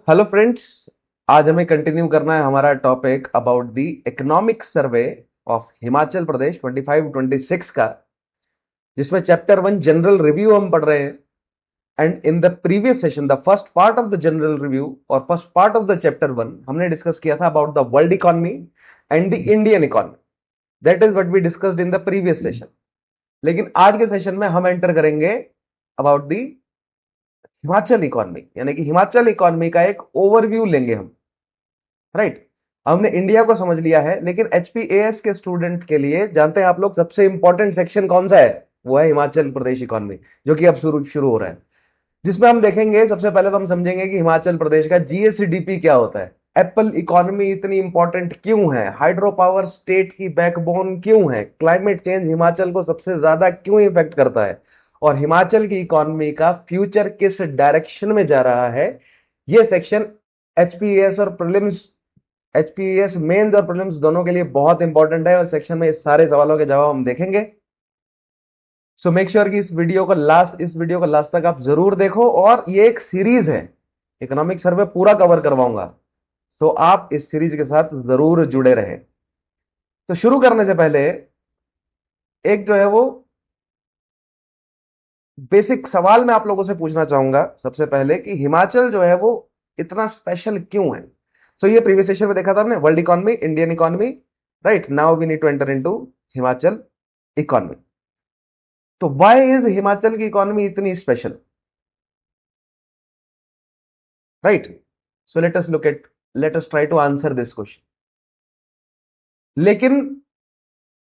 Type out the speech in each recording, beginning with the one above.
Hello friends. आज हमें continue करना है हमारा topic about the economic survey of Himachal Pradesh 25-26 का, जिसमें चैप्टर 1 जनरल रिव्यू हम पढ़ रहे हैं। And in the previous session the first part of the general review और first part of the chapter 1 हमने डिस्कस किया था about the world economy and the Indian economy. That is what we discussed in the previous session. लेकिन आज के session में हम enter करेंगे अबाउट द हिमाचल इकोनॉमी, यानी कि हिमाचल इकोनॉमी का एक ओवरव्यू लेंगे हम। राइट। हमने इंडिया को समझ लिया है, लेकिन एचपीएएस के स्टूडेंट के लिए जानते हैं आप लोग सबसे इंपॉर्टेंट सेक्शन कौन सा है? वो है हिमाचल प्रदेश इकोनॉमी, जो कि अब शुरू शुरू हो रहा है, जिसमें हम देखेंगे सबसे पहले तो हम समझेंगे कि हिमाचल प्रदेश का जीएसडीपी क्या होता है, एप्पल इकोनॉमी इतनी इंपॉर्टेंट क्यों है, हाइड्रो पावर स्टेट की बैकबोन क्यों है, क्लाइमेट चेंज हिमाचल को सबसे ज्यादा क्यों इफेक्ट करता है, और हिमाचल की इकोनॉमी का फ्यूचर किस डायरेक्शन में जा रहा है। ये सेक्शन एचपीएस और प्रीलिम्स, एचपीएस मेंस और प्रीलिम्स दोनों के लिए बहुत इंपॉर्टेंट है, और सेक्शन में इस सारे सवालों के जवाब हम देखेंगे। सो मेक श्योर कि इस वीडियो को लास्ट तक आप जरूर देखो, और ये एक सीरीज है, इकोनॉमिक सर्वे पूरा कवर करवाऊंगा, तो आप इस सीरीज के साथ जरूर जुड़े रहे। तो शुरू करने से पहले एक जो है वो बेसिक सवाल मैं आप लोगों से पूछना चाहूंगा सबसे पहले, कि हिमाचल जो है वो इतना स्पेशल क्यों है। सो ये प्रीवियस सेशन में देखा था हमने, world economy, Indian economy. Right, now we need to enter into Himachal economy. तो व्हाई इज हिमाचल की इकोनॉमी इतनी special? Right, so let us try to answer this question. लेकिन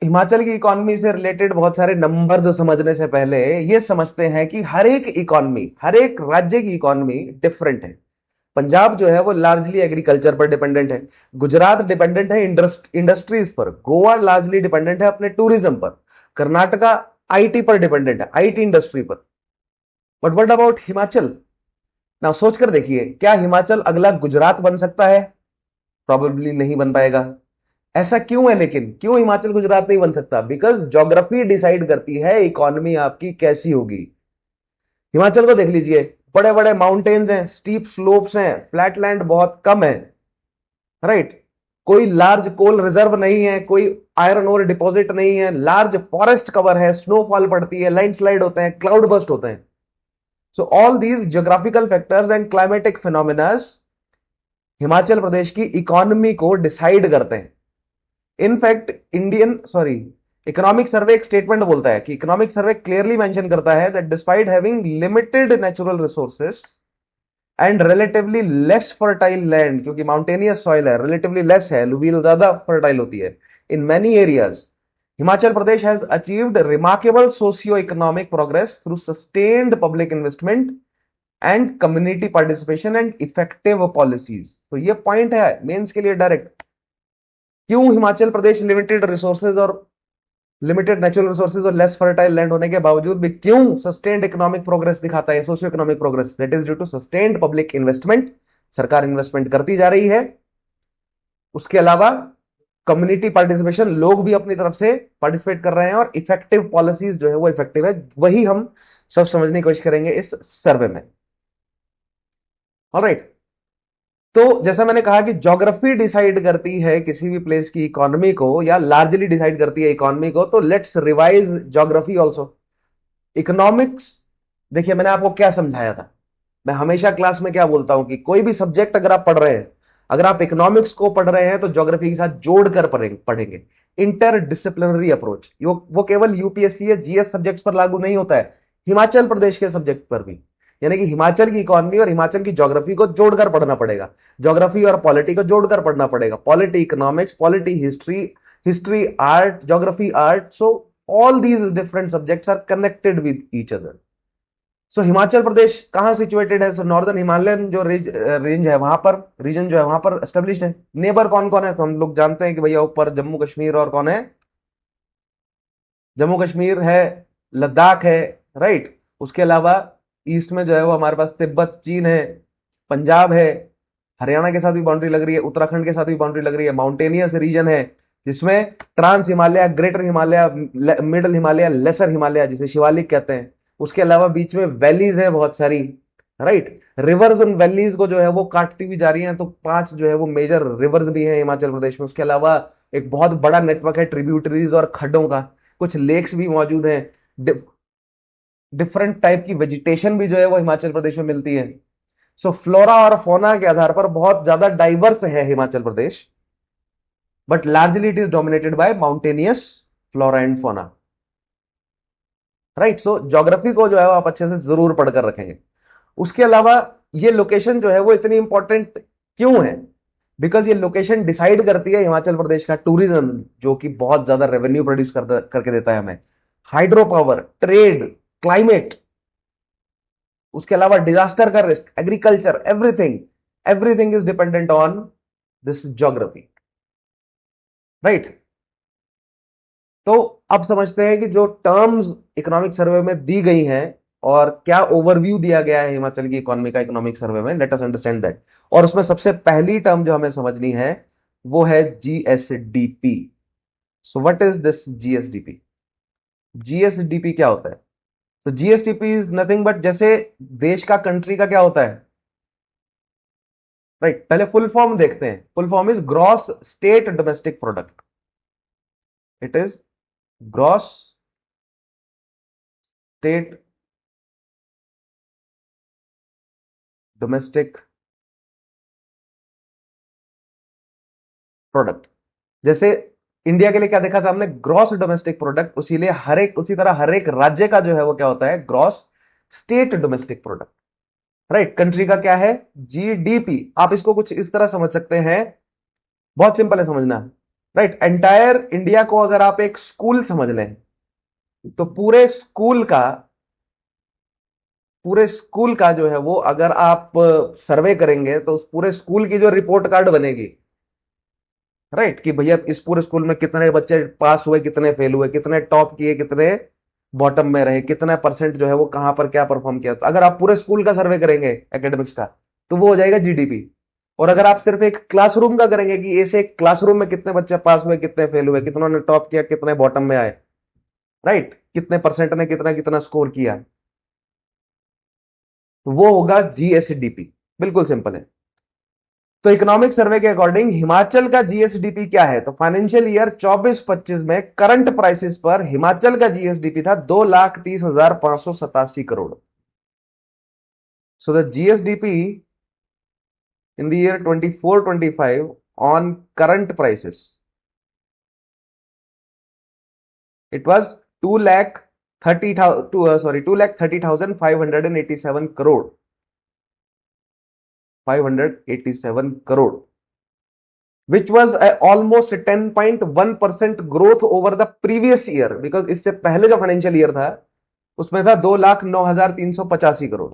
हिमाचल की इकोनॉमी से रिलेटेड बहुत सारे नंबर जो समझने से पहले ये समझते हैं कि हर एक इकोनॉमी, हर एक राज्य की इकोनॉमी डिफरेंट है। पंजाब जो है वो लार्जली एग्रीकल्चर पर डिपेंडेंट है, गुजरात डिपेंडेंट है इंडस्ट्रीज पर, गोवा लार्जली डिपेंडेंट है अपने टूरिज्म पर, कर्नाटका आईटी पर डिपेंडेंट है, आईटी इंडस्ट्री पर। But what about Himachal? ना सोचकर देखिए, क्या हिमाचल अगला गुजरात बन सकता है? प्रोबेबली नहीं बन पाएगा। ऐसा क्यों है? लेकिन क्यों हिमाचल गुजरात नहीं बन सकता? बिकॉज ज्योग्राफी डिसाइड करती है इकोनॉमी आपकी कैसी होगी। हिमाचल को देख लीजिए, बड़े बड़े माउंटेन्स हैं, स्टीप स्लोप्स हैं, फ्लैट लैंड बहुत कम है। राइट, कोई लार्ज कोल रिजर्व नहीं है, कोई आयरन ओर डिपॉजिट नहीं है, लार्ज फॉरेस्ट कवर है, स्नोफॉल पड़ती है, लैंडस्लाइड होते हैं, क्लाउड बस्ट होते हैं। So all these geographical factors and climatic phenomenas Himachal Pradesh की इकोनॉमी को डिसाइड करते हैं। इनफैक्ट इकोनॉमिक सर्वे एक स्टेटमेंट बोलता है कि इकोनॉमिक सर्वे क्लियरली मेंशन करता है that despite having limited natural resources and relatively less fertile land, क्योंकि माउंटेनियस सॉइल है, रिलेटिवली लेस है, लुवियल ज्यादा फर्टाइल होती है in many areas, Himachal Pradesh has achieved remarkable socio economic progress through sustained public investment and community participation and effective policies. तो ये point है mains के लिए डायरेक्ट, क्यों हिमाचल प्रदेश लिमिटेड रिसोर्सेज और लिमिटेड नेचुरल रिसोर्सेज और लेस फर्टाइल लैंड होने के बावजूद भी क्यों सस्टेन्ड इकोनॉमिक प्रोग्रेस दिखाता है, socio economic progress? That is due to sustained public investment, सरकार इन्वेस्टमेंट करती जा रही है। उसके अलावा कम्युनिटी पार्टिसिपेशन, लोग भी अपनी तरफ से पार्टिसिपेट कर रहे हैं, और इफेक्टिव पॉलिसीज जो है वो इफेक्टिव है। वही हम सब समझने की कोशिश करेंगे इस सर्वे में। ऑलराइट, तो जैसा मैंने कहा कि ज्योग्राफी डिसाइड करती है किसी भी प्लेस की इकोनॉमी को, या लार्जली डिसाइड करती है इकोनॉमी को, तो let's revise geography also. Economics, देखिए मैंने आपको क्या समझाया था, मैं हमेशा क्लास में क्या बोलता हूं कि कोई भी सब्जेक्ट अगर आप पढ़ रहे हैं, अगर आप इकोनॉमिक्स को पढ़ रहे हैं तो ज्योग्राफी के साथ जोड़कर पढ़ेंगे। इंटर डिसिप्लिनरी अप्रोच, वो केवल यूपीएससी या जीएस सब्जेक्ट पर लागू नहीं होता है, हिमाचल प्रदेश के सब्जेक्ट पर भी। यानी कि हिमाचल की इकोनॉमी और हिमाचल की ज्योग्राफी को जोड़कर पढ़ना पड़ेगा, ज्योग्राफी और पॉलिटी को जोड़कर पढ़ना पड़ेगा, polity economics, polity history, history art, geography art. So all these different subjects are connected with each other. So Himachal Pradesh कहां सिचुएटेड है? सो नॉर्दर्न हिमालयन जो रेंज है वहां पर, रीजन जो है वहां पर एस्टेब्लिश्ड है। नेबर कौन कौन है? तो हम लोग जानते हैं कि भैया ऊपर जम्मू कश्मीर, और कौन है? जम्मू कश्मीर है, लद्दाख है। राइट, उसके अलावा ईस्ट में जो है वो हमारे पास तिब्बत, चीन है, पंजाब है, हरियाणा के साथ भी बाउंड्री लग रही है, उत्तराखंड के साथ भी बाउंड्री लग रही है, माउंटेनियस रीजन है जिसमें trans Himalaya, greater Himalaya, middle Himalaya, lesser Himalaya जिसे शिवालिक कहते हैं। उसके अलावा बीच में वैलीज है बहुत सारी, राइट। रिवर्स एंड वैलीज को जो है वो काटती हुई जा रही हैं, तो 5 जो है वो मेजर रिवर्स भी हैं हिमाचल प्रदेश में। उसके अलावा एक बहुत बड़ा नेटवर्क है ट्रिब्यूटरीज और खड्डों का, कुछ लेक्स भी मौजूद हैं। डिफरेंट टाइप की वेजिटेशन भी जो है वो हिमाचल प्रदेश में मिलती है। सो फ्लोरा और फोना के आधार पर बहुत ज्यादा डाइवर्स है Himachal Pradesh, but largely it is dominated by mountainous flora and fauna. Right. So geography को जो है वो आप अच्छे से जरूर पढ़कर रखेंगे। उसके अलावा ये लोकेशन जो है वो इतनी इंपॉर्टेंट क्यों है? बिकॉज ये लोकेशन डिसाइड करती है हिमाचल प्रदेश का टूरिज्म, जो कि बहुत ज्यादा रेवेन्यू प्रोड्यूस करके देता है हमें, हाइड्रो पावर, ट्रेड, क्लाइमेट, उसके अलावा डिजास्टर का risk, agriculture, everything, everything is dependent on this geography. Right. तो अब समझते हैं कि जो टर्म्स इकोनॉमिक सर्वे में दी गई हैं और क्या ओवरव्यू दिया गया है हिमाचल की इकोनॉमी का इकोनॉमिक सर्वे में, लेट अस अंडरस्टैंड दैट। और उसमें सबसे पहली टर्म जो हमें समझनी है वो है GSDP. So what is this GSDP? GSDP क्या होता है? तो जीएसडीपी इज नथिंग बट, जैसे देश का, कंट्री का क्या होता है? राइट। पहले फुल फॉर्म देखते हैं। Full form is gross state domestic product. It is gross state domestic product. जैसे इंडिया के लिए क्या देखा था हमने? Gross domestic product. उसी तरह हर एक राज्य का जो है वो क्या होता है? Gross state domestic product. Right. Country का क्या है? जीडीपी। आप इसको कुछ इस तरह समझ सकते हैं, बहुत सिंपल है समझना। राइट। एंटायर इंडिया को अगर आप एक स्कूल समझ लें, तो पूरे स्कूल का जो है वो अगर आप सर्वे करेंगे, तो उस पूरे स्कूल की जो रिपोर्ट कार्ड बनेगी, राइट, कि भैया इस पूरे स्कूल में कितने बच्चे पास हुए, कितने फेल हुए, कितने टॉप किए, कितने बॉटम में रहे, कितना परसेंट जो है वो कहां पर क्या परफॉर्म किया, तो अगर आप पूरे स्कूल का सर्वे करेंगे एकेडमिक्स का, तो वो हो जाएगा जीडीपी। और अगर आप सिर्फ एक क्लासरूम का करेंगे कि ऐसे एक क्लासरूम में कितने बच्चे पास हुए, कितने फेल हुए, कितनों ने टॉप किया, कितने बॉटम में आए, राइट, कितने परसेंट ने कितना कितना स्कोर किया, तो वो होगा जीएसडीपी। बिल्कुल सिंपल है। तो इकोनॉमिक सर्वे के अकॉर्डिंग हिमाचल का जीएसडीपी क्या है? तो फाइनेंशियल ईयर 24-25 में करंट प्राइसेस पर हिमाचल का जीएसडीपी था 2,30,587 crore. So the GSDP in the year 24-25 on current prices, it was 2,30,587 crore. 587 crore, which was almost 10.1% growth over the previous year, because इससे पहले जो फाइनेंशियल ईयर था उसमें था 2,09,385 करोड़।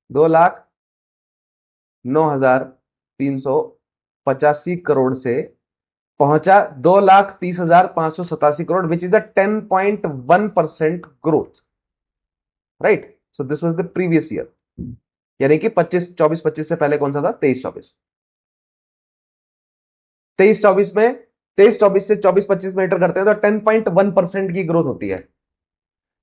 2,09,385 करोड़ से पहुंचा 2,30,587 crore, which is the 10.1% growth. Right. So this was the previous year, यानी कि 24-25 से पहले कौन सा था? 23-24। 23-24 में, 23-24 से 24-25 में एंटर करते हैं तो 10.1% की ग्रोथ होती है।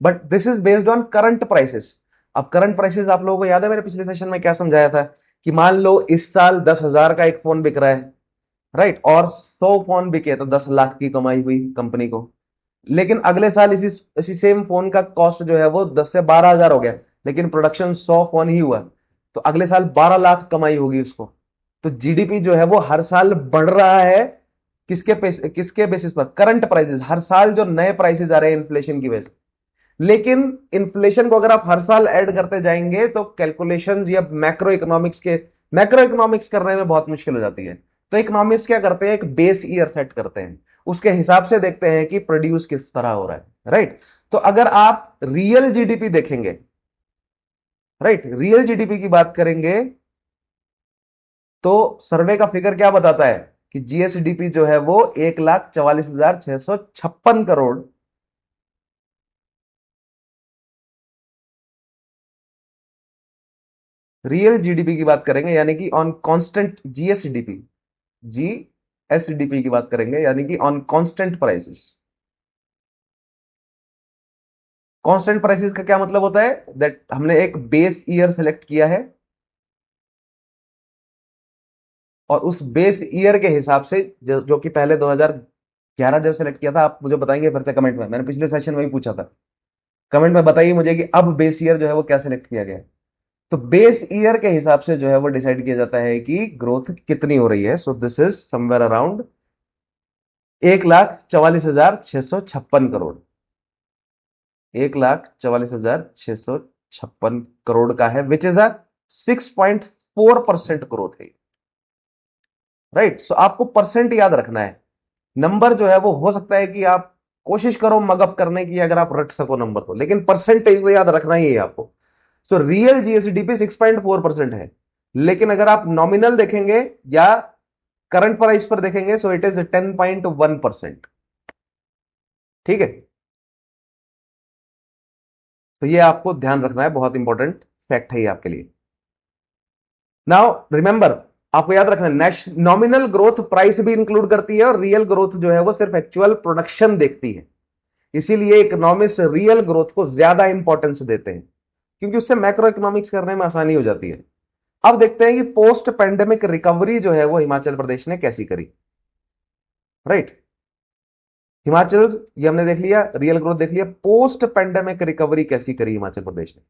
But this is based on current prices. अब करंट प्राइसेस आप लोगों को याद है मैंने पिछले सेशन में क्या समझाया था? कि मान लो इस साल 10,000 का एक फोन बिक रहा है, राइट, और 100 फोन बिके तो 10 लाख की कमाई हुई कंपनी को। लेकिन अगले साल इसी इसी सेम फोन का कॉस्ट जो है वो 10 से 12,000 हो गया, लेकिन प्रोडक्शन 100 फोन ही हुआ, तो अगले साल 12 लाख कमाई होगी उसको। तो जीडीपी जो है वो हर साल बढ़ रहा है। किसके बेसिस पर? Current prices. हर साल जो नए प्राइसेस आ रहे हैं इन्फ्लेशन की वजह से। लेकिन इन्फ्लेशन को अगर आप हर साल ऐड करते जाएंगे तो कैलकुलेशंस या मैक्रो इकोनॉमिक्स करने में बहुत मुश्किल हो जाती है। तो इकोनॉमिक्स क्या करते हैं? एक बेस ईयर सेट करते हैं, उसके हिसाब से देखते हैं कि प्रोड्यूस किस तरह हो रहा है। राइट। तो अगर आप रियल जीडीपी देखेंगे, राइट, रियल जीडीपी की बात करेंगे, तो सर्वे का फिगर क्या बताता है? कि जीएसडीपी जो है वो 1,44,656 करोड़, रियल जीडीपी की बात करेंगे, यानी कि ऑन कांस्टेंट जीएसडीपी, जीएसडीपी की बात करेंगे, यानी कि on constant prices. Constant prices का क्या मतलब होता है? दैट हमने एक बेस ईयर सेलेक्ट किया है और उस बेस ईयर के हिसाब से जो कि पहले 2011 जब सेलेक्ट किया था, आप मुझे बताएंगे फिर से कमेंट में, मैंने पिछले सेशन में भी पूछा था, कमेंट में बताइए मुझे कि अब बेस ईयर जो है वो क्या सेलेक्ट किया गया है। तो बेस ईयर के हिसाब से जो है वो डिसाइड किया जाता है कि ग्रोथ कितनी हो रही है। So this is somewhere around 1,44,656 crore. 1,44,656 crore का है, विच इज अ 6.4% ग्रोथ है। राइट, सो आपको परसेंट याद रखना है। नंबर जो है वो हो सकता है कि आप कोशिश करो मगअप करने की, अगर आप रट सको नंबर को, लेकिन परसेंटेज तो याद रखना ही है आपको। सो रियल जीएसडीपी 6.4% है, लेकिन अगर आप नॉमिनल देखेंगे या करंट प्राइस पर देखेंगे सो इट इज 10.1%। ठीक है, तो ये आपको ध्यान रखना है, बहुत इंपॉर्टेंट फैक्ट है ये आपके लिए। नाउ रिमेंबर, आपको याद रखना है नॉमिनल ग्रोथ प्राइस भी इंक्लूड करती है और रियल ग्रोथ जो है वो सिर्फ एक्चुअल प्रोडक्शन देखती है। इसीलिए इकोनॉमिस्ट रियल ग्रोथ को ज्यादा इंपॉर्टेंस देते हैं, क्योंकि उससे मैक्रो इकोनॉमिक्स करने में आसानी हो जाती है। अब देखते हैं कि पोस्ट पेंडेमिक रिकवरी जो है वो हिमाचल प्रदेश ने कैसी करी। राइट, हिमाचल, ये हमने देख लिया, रियल ग्रोथ देख लिया, पोस्ट पेंडेमिक रिकवरी कैसी करी हिमाचल प्रदेश ने।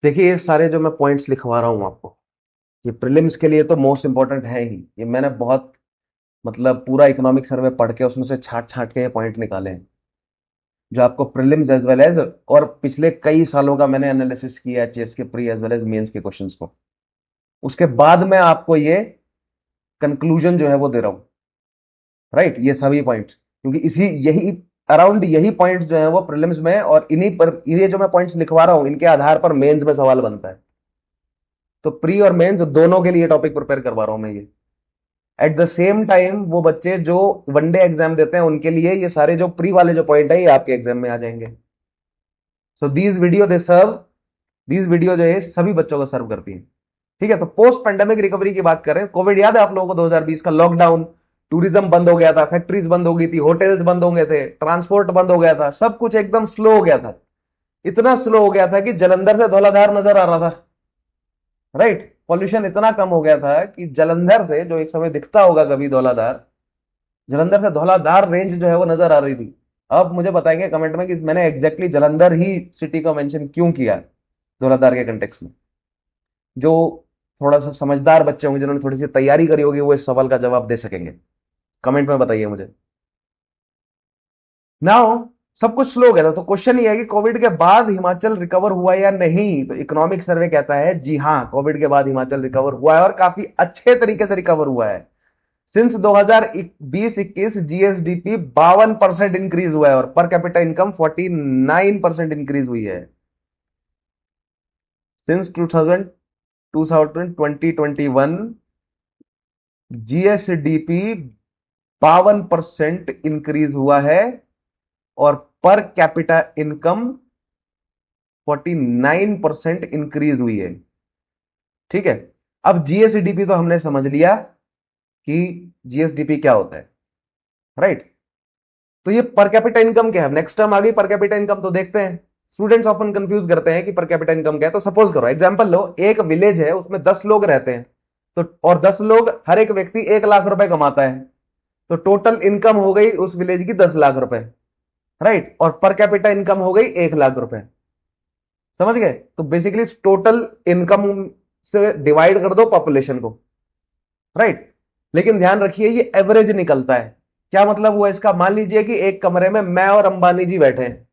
देखिए, ये सारे जो मैं पॉइंट्स लिखवा रहा हूं आपको, ये प्रीलिम्स के लिए तो मोस्ट इंपॉर्टेंट है ही। ये मैंने बहुत, मतलब पूरा इकोनॉमिक सर्वे पढ़ के उसमें से छाट छाट के ये पॉइंट निकाले हैं, जो आपको प्रीलिम्स एज वेल एज और पिछले कई सालों का मैंने एनालिसिस किया है चेस के pre as well as mains के क्वेश्चंस को। उसके बाद मैं आपको ये कंक्लूजन जो है वो दे रहा हूं। राइट, ये सभी पॉइंट्स, क्योंकि इसी यही अराउंड यही पॉइंट्स जो है वो प्रीलिम्स में, और इन्हीं पर ये जो मैं पॉइंट्स लिखवा रहा हूं इनके आधार पर मेंस में सवाल बनता है। तो प्री और मेंस दोनों के लिए टॉपिक प्रिपेयर करवा रहा हूं मैं ये। एट द सेम टाइम वो बच्चे जो वनडे एग्जाम देते हैं उनके लिए ये सारे जो प्री वाले जो पॉइंट है ये आपके एग्जाम में आ जाएंगे। So these video deserve, these video जो है सभी बच्चों को सर्व करती है। ठीक है, तो पोस्ट पेंडेमिक रिकवरी की बात करें, कोविड याद है आप लोगों को, 2020 का लॉकडाउन, टूरिज्म बंद हो गया था, फैक्ट्रीज बंद हो गई थी, होटल्स बंद हो गए थे, ट्रांसपोर्ट बंद हो गया था, सब कुछ एकदम स्लो हो गया था। इतना स्लो हो गया था कि जलंधर से धौलाधार नजर आ रहा था। राइट, पॉल्यूशन इतना कम हो गया था कि जलंधर से, जो एक समय दिखता होगा कभी धौलाधार, जलंधर से धौलाधार रेंज जो है वो नजर आ रही थी। अब मुझे बताएंगे कमेंट में कि मैंने एग्जैक्टली जलंधर ही सिटी का मेंशन क्यों किया धौलाधार के कंटेक्स्ट में। जो थोड़ा सा समझदार बच्चे होंगे, जिन्होंने थोड़ी सी तैयारी करी होगी, वो इस सवाल का जवाब दे सकेंगे। कमेंट में बताइए मुझे। नाउ, सब कुछ स्लो हो गया था, तो क्वेश्चन ये है कि कोविड के बाद हिमाचल रिकवर हुआ या नहीं। तो इकोनॉमिक सर्वे कहता है जी हाँ, कोविड के बाद हिमाचल रिकवर हुआ है और काफी अच्छे तरीके से रिकवर हुआ है। सिंस 2020-21 जीएसडीपी 52% इंक्रीज हुआ है और पर कैपिटा इनकम 49% इंक्रीज हुई है। सिंस 2021 जीएसडीपी 52% इंक्रीज हुआ है और पर कैपिटा इनकम 49% इंक्रीज हुई है। ठीक है, अब जीएसडीपी तो हमने समझ लिया कि जीएसडीपी क्या होता है। राइट, तो ये पर कैपिटा इनकम क्या है? नेक्स्ट टर्म आ गई पर कैपिटा इनकम, तो देखते हैं। स्टूडेंट्स ऑफन कंफ्यूज करते हैं कि पर कैपिटा इनकम क्या है। तो सपोज करो, एग्जांपल लो, एक विलेज है उसमें 10 लोग रहते हैं, तो और 10 लोग, हर एक व्यक्ति 1 लाख रुपए कमाता है, तो टोटल इनकम हो गई उस विलेज की 10 लाख रुपए। राइट, और पर कैपिटा इनकम हो गई 1 लाख रुपए। समझ गए? तो बेसिकली टोटल इनकम से डिवाइड कर दो पॉपुलेशन को। राइट, लेकिन ध्यान रखिए ये एवरेज निकलता है। क्या मतलब हुआ इसका? मान लीजिए कि एक कमरे में मैं और अंबानी जी बैठे हैं,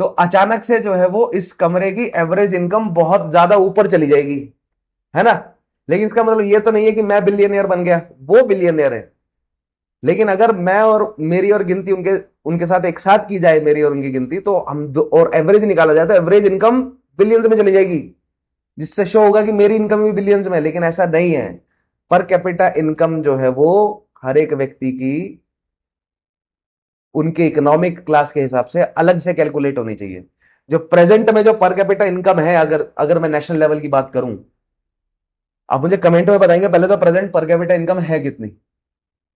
तो अचानक से जो है वो इस कमरे की एवरेज इनकम बहुत ज्यादा ऊपर चली जाएगी, है ना? लेकिन इसका मतलब ये तो नहीं है कि मैं बिलियनियर बन गया, वो बिलियनियर है। लेकिन अगर मैं और मेरी और गिनती उनके उनके साथ एक साथ की जाए, मेरी और उनकी गिनती, तो हम और एवरेज निकाला जाए तो एवरेज इनकम बिलियंस में चली जाएगी, जिससे शो होगा कि मेरी इनकम भी बिलियंस में है। लेकिन ऐसा नहीं है, पर कैपिटा इनकम जो है वो हर एक व्यक्ति की उनके इकोनॉमिक क्लास के हिसाब से अलग से कैलकुलेट होनी चाहिए। जो प्रेजेंट में जो पर कैपिटा इनकम है, अगर अगर मैं नेशनल लेवल की बात करूं, आप मुझे कमेंट में बताएंगे पहले तो प्रेजेंट पर कैपिटा इनकम है कितनी।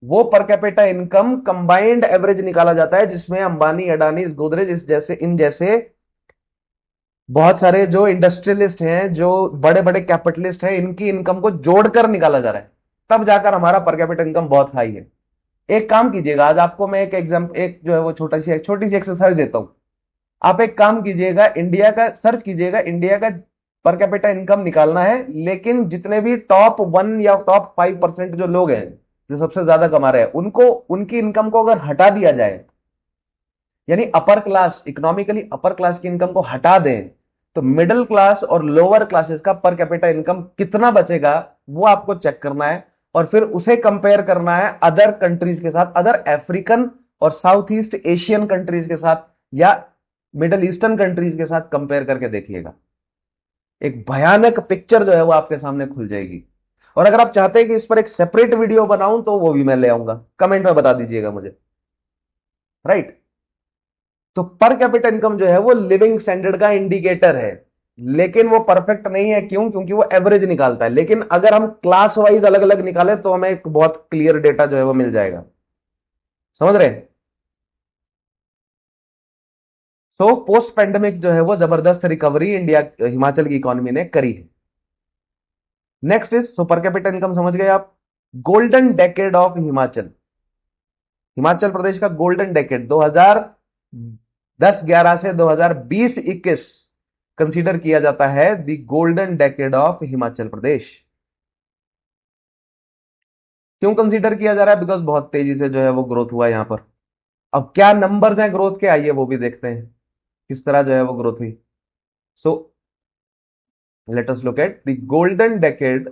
वो पर कैपिटा इनकम कंबाइंड एवरेज निकाला जाता है, जिसमें अंबानी, अडानी, गोदरेज इस जैसे इन जैसे बहुत सारे जो इंडस्ट्रियलिस्ट हैं, जो बड़े बड़े कैपिटलिस्ट हैं, इनकी इनकम को जोड़कर निकाला जा रहा है, तब जाकर हमारा पर कैपिटा इनकम बहुत हाई है। एक काम कीजिएगा, आज आपको मैं एक एग्जाम, एक जो है वो छोटी सी एक्सरसाइज देता हूं। आप एक काम कीजिएगा, इंडिया का सर्च कीजिएगा, इंडिया का पर कैपिटा इनकम निकालना है, लेकिन जितने भी टॉप 1 या टॉप 5% जो लोग हैं, जो सबसे ज्यादा कमा रहे हैं, उनको, उनकी इनकम को अगर हटा दिया जाए, यानी upper class, economically upper class की इनकम को हटा दें, तो मिडिल क्लास और लोअर क्लासेस का पर कैपिटा इनकम कितना बचेगा, वो आपको चेक करना है। और फिर उसे कंपेयर करना है अदर कंट्रीज के साथ, अदर अफ्रीकन और साउथ ईस्ट एशियन कंट्रीज के साथ, या मिडिल ईस्टर्न कंट्रीज के साथ कंपेयर करके देखिएगा। एक भयानक पिक्चर जो है वो आपके सामने खुल जाएगी। और अगर आप चाहते हैं कि इस पर एक सेपरेट वीडियो बनाऊं, तो वो भी मैं ले आऊंगा, कमेंट में बता दीजिएगा मुझे। राइट। तो पर कैपिटा इनकम जो है वो लिविंग स्टैंडर्ड का इंडिकेटर है, लेकिन वो परफेक्ट नहीं है। क्यों? क्योंकि वो एवरेज निकालता है। लेकिन अगर हम क्लास वाइज अलग अलग निकालें, तो हमें एक बहुत क्लियर डेटा जो है वो मिल जाएगा। समझ रहे हैं? सो पोस्ट पेंडेमिक जो है वो जबरदस्त रिकवरी इंडिया, हिमाचल की इकोनॉमी ने करी है। नेक्स्ट इज, सो पर कैपिटा इनकम समझ गए आप। Golden decade of Himachal, Himachal Pradesh का गोल्डन डेकेड 2010-11 से 2020-21 कंसीडर किया जाता है the golden decade of Himachal Pradesh. क्यों कंसीडर किया जा रहा है? बिकॉज बहुत तेजी से जो है वो ग्रोथ हुआ यहां पर। अब क्या नंबर्स हैं ग्रोथ के, आइए वो भी देखते हैं किस तरह जो है वो ग्रोथ हुई। So let us look at the golden decade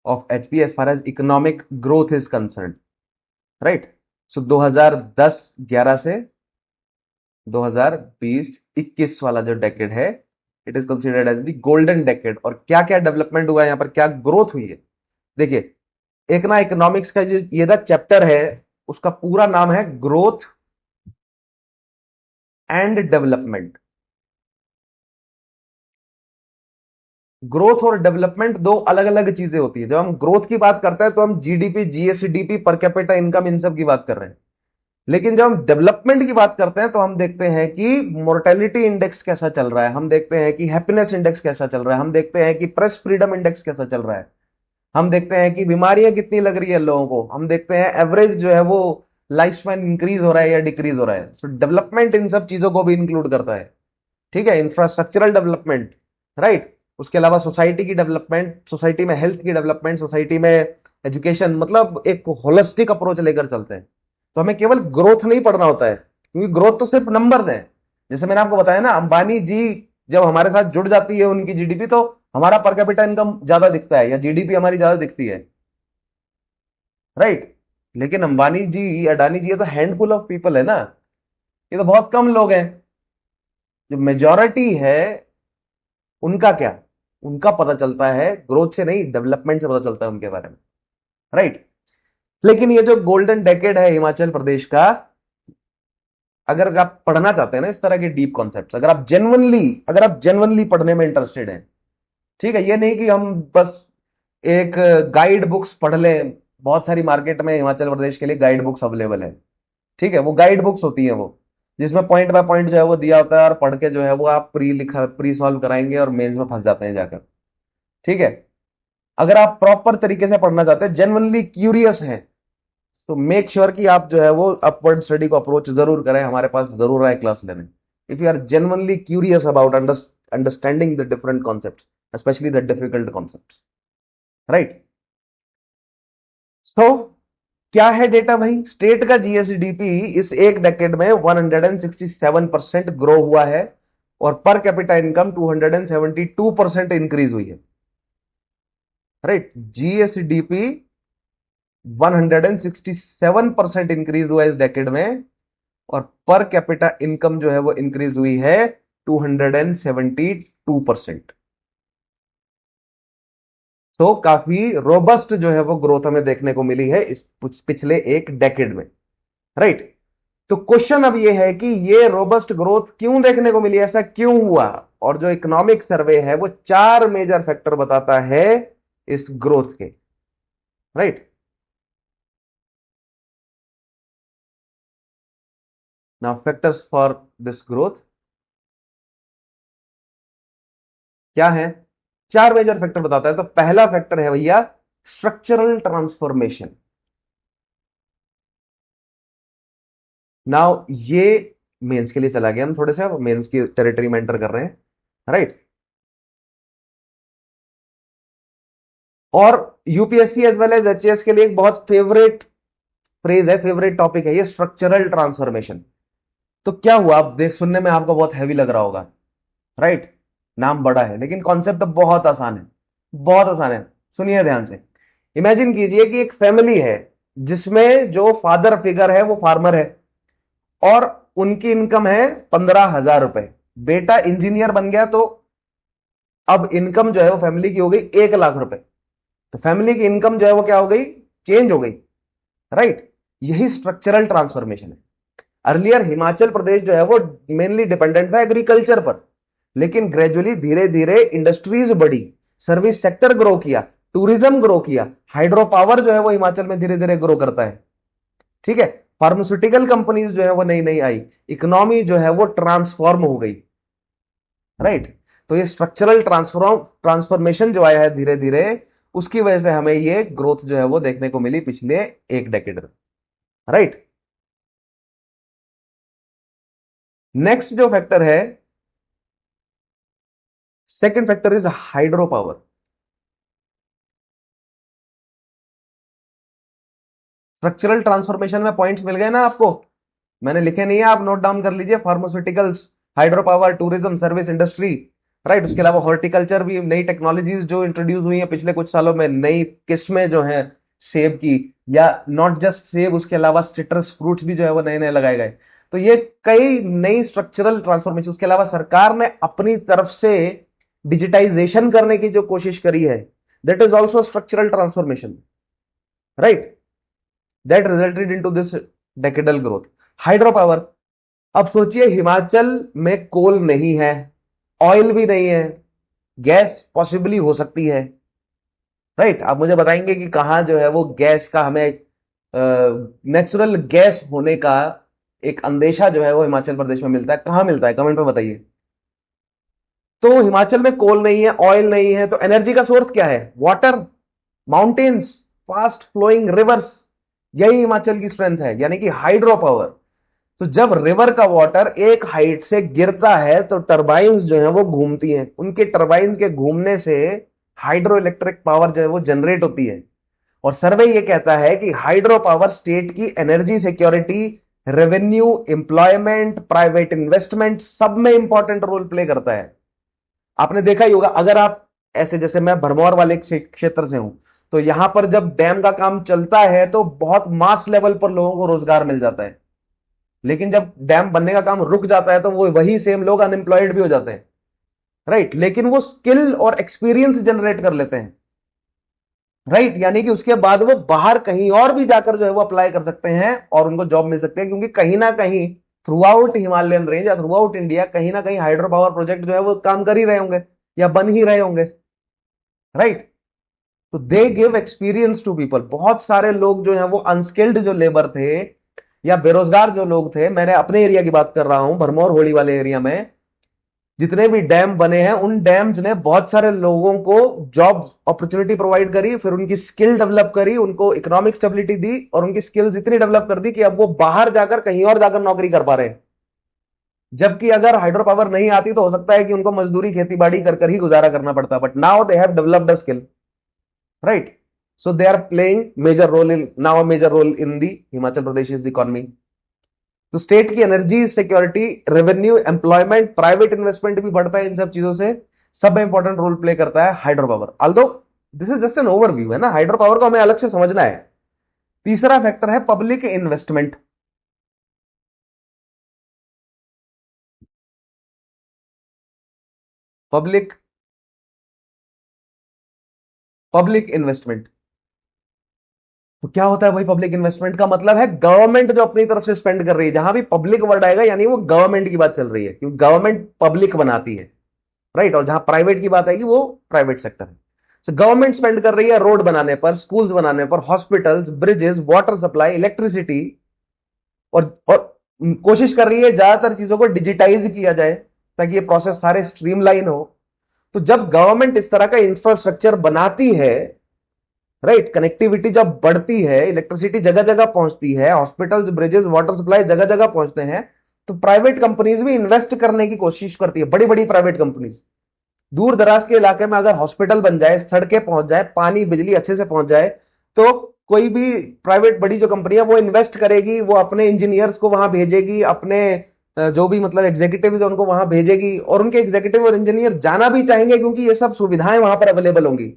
of HP as far as economic growth is concern. Right. So 2010-11 से 2020-21 वाला जो डेकेड है, it is considered as the golden decade. और क्या क्या डेवलपमेंट हुआ है यहां पर, क्या ग्रोथ हुई है, देखिए। एक ना इकोनॉमिक्स का जो ये ना चैप्टर है, उसका पूरा नाम है ग्रोथ एंड डेवलपमेंट। ग्रोथ और डेवलपमेंट दो अलग अलग चीजें होती है। जब हम ग्रोथ की बात करते हैं तो हम GDP, GSDP, per capita income, इन सब की बात कर रहे हैं। लेकिन जब हम डेवलपमेंट की बात करते हैं, तो हम देखते हैं कि मोर्टेलिटी इंडेक्स कैसा चल रहा है, हम देखते हैं कि हैप्पीनेस इंडेक्स कैसा चल रहा है, हम देखते हैं कि प्रेस फ्रीडम इंडेक्स कैसा चल रहा है, हम देखते हैं कि बीमारियां कितनी लग रही है लोगों को, हम देखते हैं एवरेज जो है वो लाइफ स्पैन इंक्रीज हो रहा है या डिक्रीज हो रहा है। सो डेवलपमेंट इन सब चीजों को भी इंक्लूड करता है। ठीक है, इंफ्रास्ट्रक्चरल डेवलपमेंट, राइट। उसके अलावा सोसाइटी की डेवलपमेंट, सोसाइटी में हेल्थ की डेवलपमेंट, सोसाइटी में एजुकेशन, मतलब एक होलिस्टिक अप्रोच लेकर चलते हैं। तो हमें केवल ग्रोथ नहीं पढ़ना होता है, क्योंकि ग्रोथ तो सिर्फ नंबर्स है। जैसे मैंने आपको बताया ना, अंबानी जी जब हमारे साथ जुड़ जाती है उनकी जीडीपी, तो हमारा पर कैपिटा इनकम ज्यादा दिखता है, या जीडीपी हमारी ज्यादा दिखती है। राइट। लेकिन अंबानी जी, अडानी जी, ये तो हैंडफुल ऑफ पीपल है ना, ये तो बहुत कम लोग हैं। जो मेजॉरिटी है, उनका क्या, उनका पता चलता है ग्रोथ से नहीं, डेवलपमेंट से पता चलता है उनके बारे में। राइट। लेकिन ये जो गोल्डन डेकेड है हिमाचल प्रदेश का, अगर आप पढ़ना चाहते हैं ना इस तरह के डीप कॉन्सेप्ट्स, अगर आप जेन्युइनली पढ़ने में इंटरेस्टेड हैं, ठीक है, ये नहीं कि हम बस एक गाइड बुक्स पढ़ लें। बहुत सारी मार्केट में हिमाचल प्रदेश के लिए गाइड बुक्स अवेलेबल है। ठीक है, वो गाइड बुक्स होती हैं, वो जिसमें पॉइंट बाय पॉइंट जो है वो दिया होता है, और पढ़ के जो है वो आप प्री सॉल्व कराएंगे और मेंस में फंस जाते हैं जाकर। ठीक है। अगर आप प्रॉपर तरीके से पढ़ना चाहते हैं, जेन्युइनली क्यूरियस हैं, तो मेक श्योर कि आप जो है वो अपवर्ड स्टडी को अप्रोच जरूर करें, हमारे पास जरूर आए क्लास लेने। If you are genuinely curious about understanding the different concepts, specially the difficult concepts. Right. So क्या है डेटा भाई? स्टेट का जीएसडीपी इस एक डेकेड में 167% ग्रो हुआ है, और पर कैपिटा इनकम 272% इंक्रीज हुई है। राइट। जीएसडीपी 167% इंक्रीज हुआ है इस डेकेड में, और पर कैपिटा इनकम जो है वो इंक्रीज हुई है 272%। तो काफी रोबस्ट जो है वो ग्रोथ हमें देखने को मिली है इस पिछले एक डेकेड में, राइट। तो क्वेश्चन अब ये है कि ये रोबस्ट ग्रोथ क्यों देखने को मिली, ऐसा क्यों हुआ? और जो इकोनॉमिक सर्वे है वो 4 मेजर फैक्टर बताता है इस ग्रोथ के, right. Now factors for this growth क्या है? 4 मेजर फैक्टर बताता है। तो पहला फैक्टर है भैया स्ट्रक्चरल ट्रांसफॉर्मेशन। नाउ ये मेंस के लिए चला गया, हम थोड़े से अब मेंस की टेरिटरी में एंटर कर रहे हैं, राइट। और UPSC as well as HAS के लिए एक बहुत फेवरेट फ्रेज है, फेवरेट टॉपिक है ये स्ट्रक्चरल ट्रांसफॉर्मेशन। तो क्या हुआ, आप देख सुनने में आपको बहुत हैवी लग रहा होगा, राइट। नाम बड़ा है लेकिन कॉन्सेप्ट बहुत आसान है, बहुत आसान है। सुनिए ध्यान से। इमेजिन कीजिए कि एक फैमिली है जिसमें जो फादर फिगर है वो फार्मर है और उनकी इनकम है 15,000 रुपए। बेटा इंजीनियर बन गया तो अब इनकम जो है वो फैमिली की हो गई 1 लाख रुपए। तो फैमिली की इनकम जो है वो क्या हो गई, चेंज हो गई, राइट। यही स्ट्रक्चरल ट्रांसफॉर्मेशन है। अर्लियर हिमाचल प्रदेश जो है वो मेनली डिपेंडेंट था एग्रीकल्चर पर, लेकिन ग्रेजुअली धीरे धीरे इंडस्ट्रीज बढ़ी, सर्विस सेक्टर ग्रो किया, टूरिज्म ग्रो किया, हाइड्रो पावर जो है वो हिमाचल में धीरे धीरे ग्रो करता है, ठीक है। फार्मास्यूटिकल कंपनीज जो है वो नई नई आई, इकोनॉमी जो है वो ट्रांसफॉर्म हो गई, राइट। तो ये स्ट्रक्चरल ट्रांसफॉर्मेशन जो आया है धीरे धीरे, उसकी वजह से हमें ये ग्रोथ जो है वो देखने को मिली पिछले एक डेकेड में, राइट। नेक्स्ट जो फैक्टर है, second factor is hydro power. Structural transformation में पॉइंट्स मिल गए ना आपको? मैंने लिखे नहीं है, आप नोट डाउन कर लीजिए। Pharmaceuticals, hydro power, tourism, service industry, right. उसके अलावा हॉर्टिकल्चर भी, नई टेक्नोलॉजीज जो इंट्रोड्यूस हुई है पिछले कुछ सालों में, नई किस्में जो हैं सेब की, या नॉट जस्ट सेब, उसके अलावा सिट्रस फ्रूट्स भी जो है वो नए नए लगाए गए। तो ये कई नई स्ट्रक्चरल ट्रांसफॉर्मेशन। उसके अलावा सरकार ने अपनी तरफ से डिजिटाइजेशन करने की जो कोशिश करी है, that is also structural transformation, right. That resulted into this decadal growth. Hydro power, अब सोचिए हिमाचल में कोल नहीं है, ऑयल भी नहीं है, गैस पॉसिबली हो सकती है, राइट। आप मुझे बताएंगे कि कहां जो है वो गैस का हमें नेचुरल गैस होने का एक अंदेशा जो है वो हिमाचल प्रदेश में मिलता है, कहां मिलता है, कमेंट में बताइए। तो हिमाचल में कोल नहीं है, ऑयल नहीं है, तो एनर्जी का सोर्स क्या है? Water, mountains, fast flowing rivers. यही हिमाचल की स्ट्रेंथ है, यानी कि हाइड्रो पावर। तो जब रिवर का वाटर एक हाइट से गिरता है तो टरबाइन्स जो है वो घूमती हैं, उनके टरबाइन्स के घूमने से हाइड्रो इलेक्ट्रिक पावर जो है वो जनरेट होती है। और सर्वे ये कहता है कि हाइड्रो पावर स्टेट की energy security, revenue, employment, private investment सब में इंपॉर्टेंट रोल प्ले करता है। आपने देखा ही होगा, अगर आप ऐसे, जैसे मैं भरमौर वाले क्षेत्र से हूं, तो यहां पर जब डैम का काम चलता है तो बहुत मास लेवल पर लोगों को रोजगार मिल जाता है। लेकिन जब डैम बनने का काम रुक जाता है तो वो वही सेम लोग अनएम्प्लॉयड भी हो जाते हैं, राइट। लेकिन वो स्किल और एक्सपीरियंस जनरेट कर लेते हैं, राइट। यानी कि उसके बाद वो बाहर कहीं और भी जाकर जो है वो अप्लाई कर सकते हैं और उनको जॉब मिल सकते हैं, क्योंकि कहीं ना कहीं थ्रू आउट हिमालयन रेंज या थ्रू आउट इंडिया कहीं ना कहीं हाइड्रो पावर प्रोजेक्ट जो है वो काम कर ही रहे होंगे या बन ही रहे होंगे, राइट। तो they give experience to people. बहुत सारे लोग जो हैं वो अनस्किल्ड जो लेबर थे या बेरोजगार जो लोग थे, मैंने अपने एरिया की बात कर रहा हूं, भरमौर होली वाले एरिया में जितने भी डैम बने हैं उन डैम्स ने बहुत सारे लोगों को जॉब अपॉर्चुनिटी प्रोवाइड करी, फिर उनकी स्किल डेवलप करी, उनको इकोनॉमिक स्टेबिलिटी दी और उनकी स्किल्स इतनी डेवलप कर दी कि अब वो बाहर जाकर कहीं और जाकर नौकरी कर पा रहे हैं। जबकि अगर हाइड्रो पावर नहीं आती तो हो सकता है कि उनको मजदूरी खेती बाड़ी कर कर ही गुजारा करना पड़ता, but now they have developed a skill, right? So they are playing major role in, now a major role in the Himachal Pradesh's economy. तो स्टेट की energy security, revenue, employment, private investment भी बढ़ता है इन सब चीजों से। सब में इंपॉर्टेंट रोल प्ले करता है hydro power. Although this is just an overview है ना, हाइड्रो पावर को हमें अलग से समझना है। तीसरा फैक्टर है public investment. Public public investment. तो क्या होता है भाई पब्लिक इन्वेस्टमेंट का मतलब है गवर्नमेंट जो अपनी तरफ से स्पेंड कर रही है। जहां भी पब्लिक वर्ड आएगा यानी वो गवर्नमेंट की बात चल रही है, क्योंकि गवर्नमेंट पब्लिक बनाती है, राइट। और जहां प्राइवेट की बात आएगी वो प्राइवेट सेक्टर है। तो गवर्नमेंट स्पेंड कर रही है रोड बनाने पर, स्कूल्स बनाने पर, hospitals, bridges, water supply, electricity, और कोशिश कर रही है ज्यादातर चीजों को डिजिटाइज किया जाए ताकि ये प्रोसेस सारे स्ट्रीमलाइन हो। तो जब गवर्नमेंट इस तरह का इंफ्रास्ट्रक्चर बनाती है, राइट, कनेक्टिविटी जब बढ़ती है, इलेक्ट्रिसिटी जगह जगह पहुंचती है, हॉस्पिटल्स, ब्रिजेस, वाटर सप्लाई जगह जगह पहुंचते हैं, तो प्राइवेट कंपनीज भी इन्वेस्ट करने की कोशिश करती है। बड़ी बड़ी प्राइवेट कंपनीज दूर दराज के इलाके में अगर हॉस्पिटल बन जाए, सड़कें पहुंच जाए, पानी बिजली अच्छे से पहुंच जाए, तो कोई भी प्राइवेट बड़ी जो कंपनी है वो इन्वेस्ट करेगी, वो अपने इंजीनियर्स को वहां भेजेगी, अपने जो भी मतलब एग्जीक्यूटिव है उनको वहां भेजेगी, और उनके एग्जीक्यूटिव और इंजीनियर जाना भी चाहेंगे क्योंकि ये सब सुविधाएं वहां पर अवेलेबल होंगी।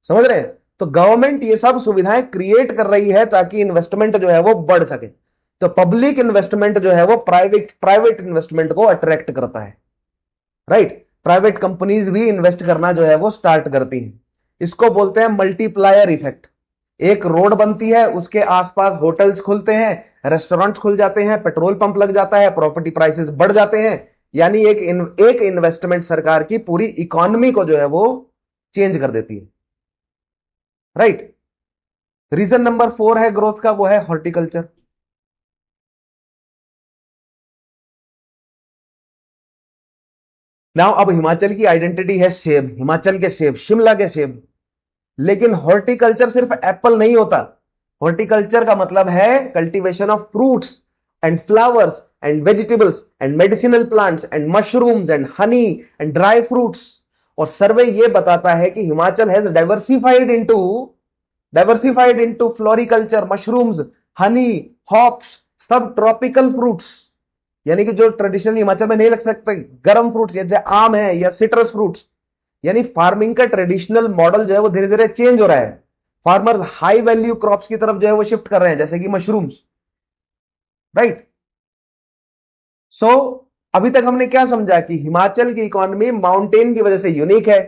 समझ रहे हैं? तो गवर्नमेंट ये सब सुविधाएं क्रिएट कर रही है ताकि इन्वेस्टमेंट जो है वो बढ़ सके। तो पब्लिक इन्वेस्टमेंट जो है वो प्राइवेट प्राइवेट इन्वेस्टमेंट को अट्रैक्ट करता है, राइट। प्राइवेट कंपनीज भी इन्वेस्ट करना जो है वो स्टार्ट करती हैं। इसको बोलते हैं मल्टीप्लायर इफेक्ट। एक रोड बनती है, उसके आसपास होटल्स खुलते हैं, रेस्टोरेंट्स खुल जाते हैं, पेट्रोल पंप लग जाता है, प्रॉपर्टी प्राइसेस बढ़ जाते हैं। यानी एक इन्वेस्टमेंट सरकार की पूरी इकोनॉमी को जो है वो चेंज कर देती है, राइट। रीजन नंबर 4 है ग्रोथ का, वो है हॉर्टिकल्चर। नाउ अब हिमाचल की आइडेंटिटी है सेब, हिमाचल के सेब, शिमला के सेब। लेकिन हॉर्टिकल्चर सिर्फ एप्पल नहीं होता। हॉर्टिकल्चर का मतलब है cultivation of fruits and flowers and vegetables and medicinal plants and mushrooms and honey and dry fruits. और सर्वे ये बताता है कि Himachal has diversified into floriculture, mushrooms, Honey, hops, सब ट्रॉपिकल फ्रूट्स। यानी कि जो ट्रेडिशनल हिमाचल में नहीं लग सकते गर्म फ्रूट्स जैसे आम है या सिट्रस फ्रूट्स। यानी फार्मिंग का ट्रेडिशनल मॉडल जो है वो धीरे धीरे चेंज हो रहा है। फार्मर्स हाई वैल्यू क्रॉप्स की तरफ जो है वो शिफ्ट कर रहे हैं, जैसे कि मशरूम्स, राइट। सो अभी तक हमने क्या समझा कि हिमाचल की इकोनॉमी माउंटेन की वजह से यूनिक है।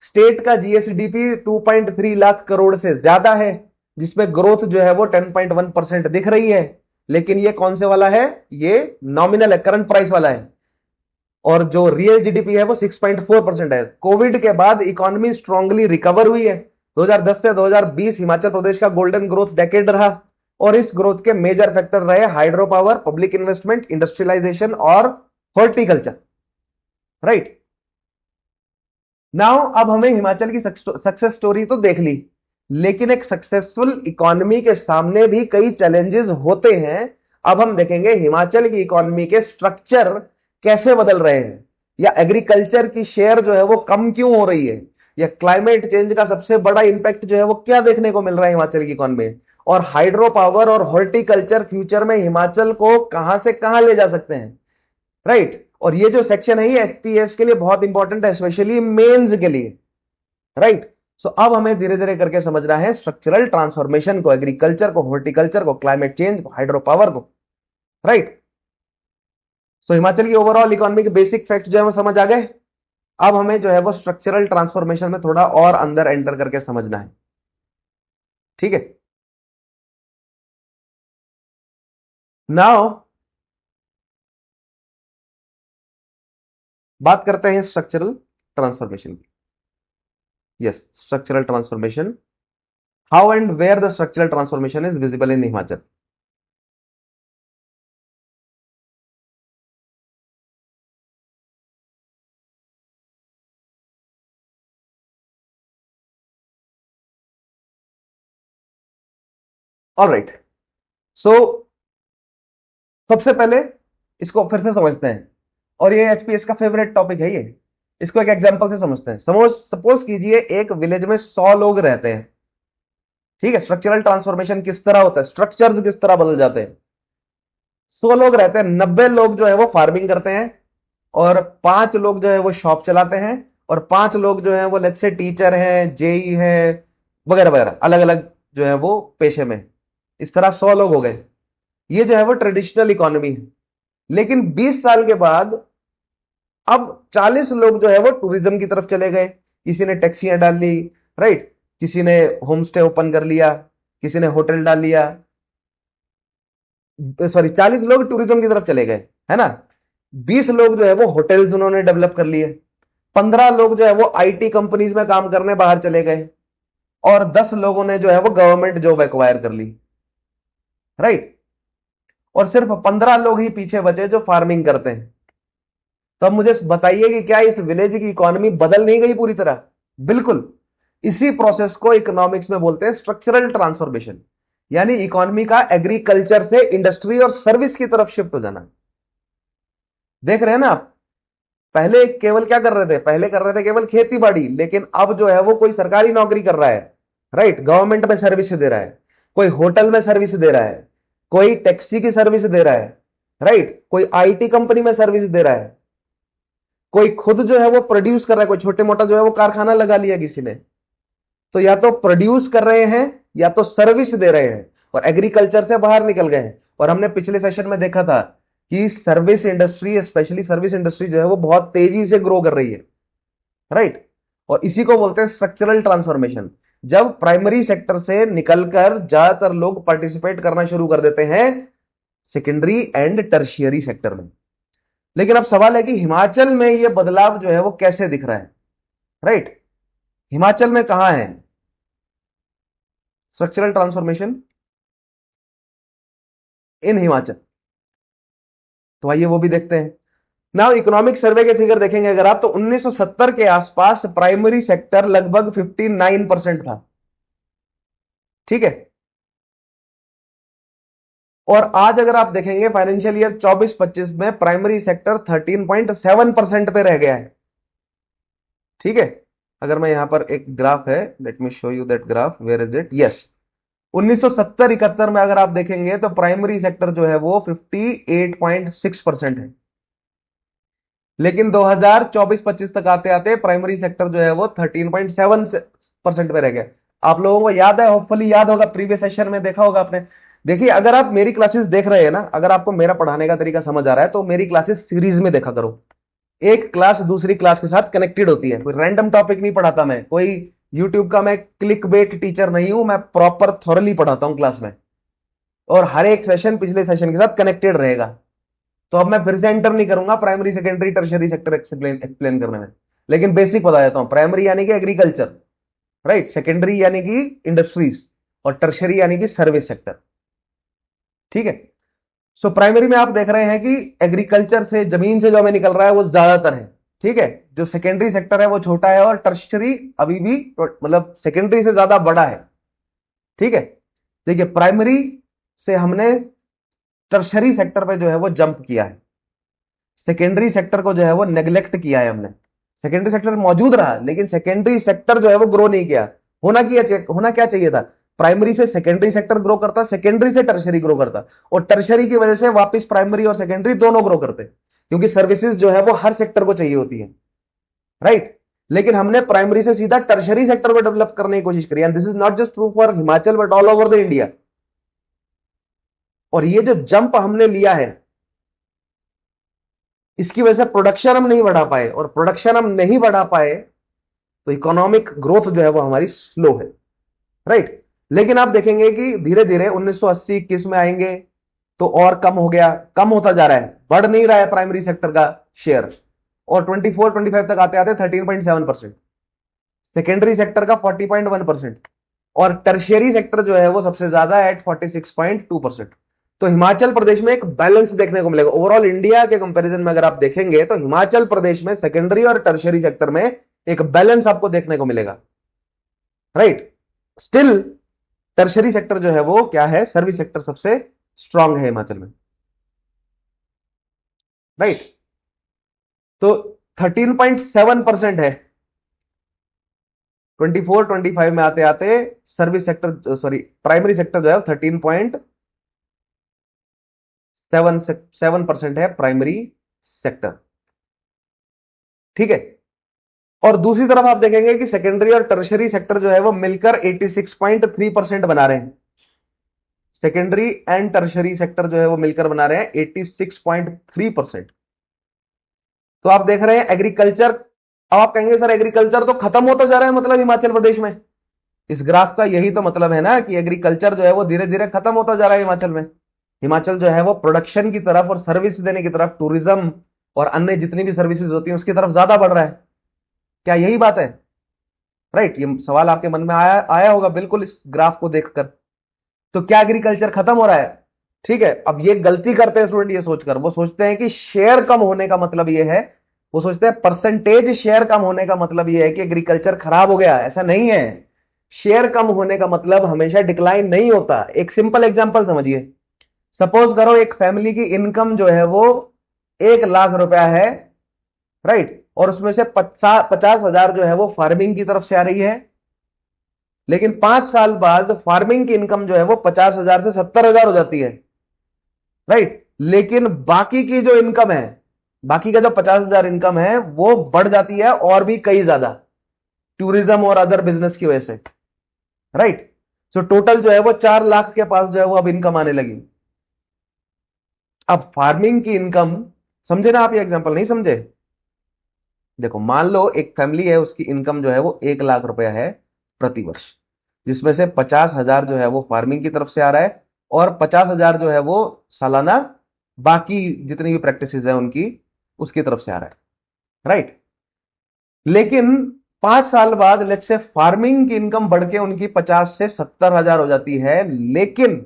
स्टेट का जीएसडीपी 2.3 लाख करोड़ से ज्यादा है, जिसमें ग्रोथ जो है वो 10.1% दिख रही है। लेकिन ये कौन से वाला है? ये नॉमिनल है, करंट प्राइस वाला है। और जो रियल जीडीपी है वो 6.4% है। कोविड के बाद इकोनॉमी स्ट्रांगली रिकवर हुई है। 2010 से 2020 हिमाचल प्रदेश का गोल्डन ग्रोथ डेकेड रहा, और इस ग्रोथ के मेजर फैक्टर रहे hydro power, public investment, industrialisation और हॉर्टिकल्चर, राइट। नाउ अब हमें हिमाचल की सक्सेस स्टोरी तो देख ली, लेकिन एक सक्सेसफुल इकोनॉमी के सामने भी कई चैलेंजेस होते हैं। अब हम देखेंगे हिमाचल की इकोनॉमी के स्ट्रक्चर कैसे बदल रहे हैं, या एग्रीकल्चर की शेयर जो है वो कम क्यों हो रही है, या क्लाइमेट चेंज का सबसे बड़ा इंपैक्ट जो है वो क्या देखने को मिल रहा है हिमाचल की इकोनॉमी में, और हाइड्रो पावर और हॉर्टिकल्चर फ्यूचर में हिमाचल को कहां से कहां ले जा सकते हैं, राइट। और ये जो सेक्शन है ये एफपीएस के लिए बहुत इंपॉर्टेंट है, स्पेशली मेंस के लिए, राइट। सो अब हमें धीरे धीरे करके समझना है स्ट्रक्चरल ट्रांसफॉर्मेशन को, एग्रीकल्चर को, हॉर्टिकल्चर को, क्लाइमेट चेंज को, हाइड्रो पावर को, राइट। सो हिमाचल की ओवरऑल इकोनॉमी के बेसिक फैक्ट जो है वो समझ आ गए। अब हमें जो है वो स्ट्रक्चरल ट्रांसफॉर्मेशन में थोड़ा और अंदर एंटर करके समझना है, ठीक है। नाउ बात करते हैं स्ट्रक्चरल ट्रांसफॉर्मेशन की। Yes, structural transformation, how and where the structural transformation is visible in Himachal. All right. So सबसे पहले इसको फिर से समझते हैं, और ये एचपीएस का फेवरेट टॉपिक है ये। इसको एक एग्जांपल से समझते हैं। सपोज कीजिए एक विलेज में 100 लोग रहते हैं, ठीक है। स्ट्रक्चरल ट्रांसफॉर्मेशन किस तरह होता है, स्ट्रक्चर्स किस तरह बदल जाते हैं। 100 लोग रहते हैं, 90 लोग जो है वो फार्मिंग करते हैं, और 5 लोग जो है वो शॉप चलाते हैं, और 5 लोग जो है वो लेट्स से टीचर हैं, जेई है, वगैरह वगैरह, अलग अलग जो है वो पेशे में। इस तरह 100 लोग हो गए। ये जो है वो ट्रेडिशनल इकोनॉमी है। लेकिन 20 साल के बाद अब 40 लोग जो है वो टूरिज्म की तरफ चले गए। किसी ने टैक्सियां डाल ली, राइट। किसी ने होम स्टे ओपन कर लिया, किसी ने होटल डाल लिया, सॉरी 40 लोग टूरिज्म की तरफ चले गए, है ना। 20 लोग जो है वो होटल्स उन्होंने डेवलप कर लिए, 15 लोग जो है वो आईटी कंपनीज में काम करने बाहर चले गए, और 10 लोगों ने जो है वो गवर्नमेंट जॉब एक्वायर कर ली, राइट। और सिर्फ 15 लोग ही पीछे बचे जो फार्मिंग करते हैं। तो अब मुझे बताइए कि क्या इस विलेज की इकोनॉमी बदल नहीं गई पूरी तरह? बिल्कुल। इसी प्रोसेस को इकोनॉमिक्स में बोलते हैं स्ट्रक्चरल ट्रांसफॉर्मेशन, यानी इकोनॉमी का एग्रीकल्चर से इंडस्ट्री और सर्विस की तरफ शिफ्ट हो जाना। देख रहे हैं ना आप, पहले केवल क्या कर रहे थे, पहले कर रहे थे केवल खेती बाड़ी, लेकिन अब जो है वो कोई सरकारी नौकरी कर रहा है, राइट, गवर्नमेंट में सर्विस दे रहा है, कोई होटल में सर्विस दे रहा है, कोई टैक्सी की सर्विस दे रहा है, राइट, कोई आईटी कंपनी में सर्विस दे रहा है, कोई खुद जो है वो प्रोड्यूस कर रहा है, कोई छोटे मोटा जो है वो कारखाना लगा लिया किसी ने। तो या तो प्रोड्यूस कर रहे हैं या तो सर्विस दे रहे हैं, और एग्रीकल्चर से बाहर निकल गए हैं। और हमने पिछले सेशन में देखा था कि service industry, specially service industry जो है वो बहुत तेजी से ग्रो कर रही है, राइट। और इसी को बोलते हैं स्ट्रक्चरल ट्रांसफॉर्मेशन, जब प्राइमरी सेक्टर से निकलकर ज्यादातर लोग पार्टिसिपेट करना शुरू कर देते हैं सेकेंडरी एंड टर्शियरी सेक्टर में। लेकिन अब सवाल है कि हिमाचल में यह बदलाव जो है वो कैसे दिख रहा है, राइट। हिमाचल में कहां है स्ट्रक्चरल ट्रांसफॉर्मेशन? इन हिमाचल। तो आइए वो भी देखते हैं। नाउ इकोनॉमिक सर्वे के फिगर देखेंगे अगर आप, तो 1970 के आसपास प्राइमरी सेक्टर लगभग 59% था, ठीक है। और आज अगर आप देखेंगे फाइनेंशियल ईयर 24-25 में प्राइमरी सेक्टर 13.7% पे रह गया है, ठीक है। अगर मैं यहां पर एक ग्राफ है, let me show you that graph, where is it, yes. 1970-71 में अगर आप देखेंगे तो प्राइमरी सेक्टर जो है वो 58.6% है, लेकिन 2024-25 तक आते आते प्राइमरी सेक्टर जो है वो 13.7% पे रह गया। आप लोगों को याद है, होपफुली याद होगा, प्रीवियस सेशन में देखा होगा आपने। देखिए, अगर आप मेरी क्लासेस देख रहे हैं ना, अगर आपको मेरा पढ़ाने का तरीका समझ आ रहा है, तो मेरी क्लासेस सीरीज में देखा करो। एक क्लास दूसरी क्लास के साथ कनेक्टेड होती है, कोई रैंडम टॉपिक नहीं पढ़ाता मैं, कोई यूट्यूब का मैं क्लिक बेट टीचर नहीं हूं, मैं प्रॉपर थॉरली पढ़ाता हूं क्लास में, और हर एक सेशन पिछले सेशन के साथ कनेक्टेड रहेगा। तो अब मैं फिर से एंटर नहीं करूंगा primary secondary tertiary sector explain करने में, लेकिन बेसिक बता देता हूं। प्राइमरी यानी कि एग्रीकल्चर, राइट, सेकेंडरी यानी कि इंडस्ट्रीज, और टर्शियरी यानी कि सर्विस सेक्टर, ठीक है। सो प्राइमरी में आप देख रहे हैं कि एग्रीकल्चर से, जमीन से जो हमें निकल रहा है वो ज्यादातर है, ठीक है। जो सेकेंडरी सेक्टर है वो छोटा है, और टर्शियरी अभी भी मतलब सेकेंडरी से ज्यादा बड़ा है, ठीक है। देखिए, प्राइमरी से हमने टर्शरी सेक्टर पे जो है वो जंप किया है, सेकेंडरी सेक्टर को जो है वो नेग्लेक्ट किया है हमने। सेकेंडरी सेक्टर मौजूद रहा, लेकिन सेकेंडरी सेक्टर जो है वो ग्रो नहीं किया। होना क्या चाहिए था, प्राइमरी से सेकेंडरी सेक्टर ग्रो करता, सेकेंडरी से टर्शरी ग्रो करता, और टर्शरी की वजह से वापस प्राइमरी और सेकेंडरी दोनों ग्रो करते, क्योंकि सर्विसेज जो है वो हर सेक्टर को चाहिए होती है, राइट। लेकिन हमने प्राइमरी से सीधा टर्शरी सेक्टर को डेवलप करने की कोशिश करी, and this is not just true for Himachal but all over the India. और ये जो जंप हमने लिया है, इसकी वजह से प्रोडक्शन हम नहीं बढ़ा पाए, और प्रोडक्शन हम नहीं बढ़ा पाए तो इकोनॉमिक ग्रोथ जो है वो हमारी स्लो है, राइट। लेकिन आप देखेंगे कि धीरे धीरे 1980-21 में आएंगे तो और कम हो गया, कम होता जा रहा है, बढ़ नहीं रहा है प्राइमरी सेक्टर का शेयर, और 24-25 तक आते आते 13.7%, सेकेंडरी सेक्टर का 40.1%, और टर्शियरी सेक्टर जो है वो सबसे ज्यादा एट 46.2%। तो हिमाचल प्रदेश में एक बैलेंस देखने को मिलेगा। ओवरऑल इंडिया के कंपैरिजन में अगर आप देखेंगे तो हिमाचल प्रदेश में सेकेंडरी और टर्शियरी सेक्टर में एक बैलेंस आपको देखने को मिलेगा, राइट। स्टिल टर्शियरी सेक्टर जो है वो क्या है, सर्विस सेक्टर सबसे स्ट्रांग है हिमाचल में, राइट। तो 13.7% है, 24-25 में आते आते service sector, sorry primary sector जो है 13.7% है प्राइमरी सेक्टर, ठीक है। और दूसरी तरफ आप देखेंगे कि सेकेंडरी और टर्शियरी सेक्टर जो है वो मिलकर 86.3% बना रहे हैं। सेकेंडरी एंड टर्शियरी सेक्टर जो है वो मिलकर बना रहे हैं 86.3%। तो आप देख रहे हैं एग्रीकल्चर अब आप कहेंगे सर एग्रीकल्चर तो खत्म होता जा रहा है मतलब हिमाचल प्रदेश में। इस ग्राफ का यही तो मतलब है ना कि एग्रीकल्चर जो है वो धीरे धीरे खत्म होता जा रहा है हिमाचल में। हिमाचल जो है वो प्रोडक्शन की तरफ और सर्विस देने की तरफ, टूरिज्म और अन्य जितनी भी सर्विसेज होती हैं उसकी तरफ ज्यादा बढ़ रहा है। क्या यही बात है? राइट, ये सवाल आपके मन में आया आया होगा बिल्कुल इस ग्राफ को देखकर। तो क्या एग्रीकल्चर खत्म हो रहा है? ठीक है, अब ये गलती करते हैं स्टूडेंट ये सोचकर, वो सोचते हैं कि शेयर कम होने का मतलब ये है, वो सोचते हैं परसेंटेज शेयर कम होने का मतलब ये है कि एग्रीकल्चर खराब हो गया। ऐसा नहीं है। शेयर कम होने का मतलब हमेशा डिक्लाइन नहीं होता। एक सिंपल एग्जांपल समझिए। सपोज करो एक फैमिली की इनकम जो है वो 1 लाख रुपया है, राइट, और उसमें से 50,000 जो है वो फार्मिंग की तरफ से आ रही है। लेकिन 5 साल बाद फार्मिंग की इनकम जो है वो 50,000 से 70,000 हो जाती है, राइट। लेकिन बाकी की जो इनकम है, बाकी का जो 50,000 इनकम है वो बढ़ जाती है और भी कई ज्यादा, टूरिज्म और अदर बिजनेस की वजह से, राइट। सो टोटल जो है वो 4 लाख के पास जो है वो अब इनकम आने लगी। अब फार्मिंग की इनकम, समझे ना आप? ये एग्जांपल नहीं समझे? देखो, मान लो एक फैमिली है, उसकी इनकम जो है वो 1 लाख रुपया है प्रति वर्ष, जिसमें से 50,000 जो है वो फार्मिंग की तरफ से आ रहा है और 50,000 जो है वो सालाना बाकी जितनी भी प्रैक्टिसेस है उनकी, उसकी तरफ से आ रहा है, राइट। लेकिन 5 साल बाद लेट्स से फार्मिंग की इनकम बढ़ के उनकी 50 से 70,000 हो जाती है। लेकिन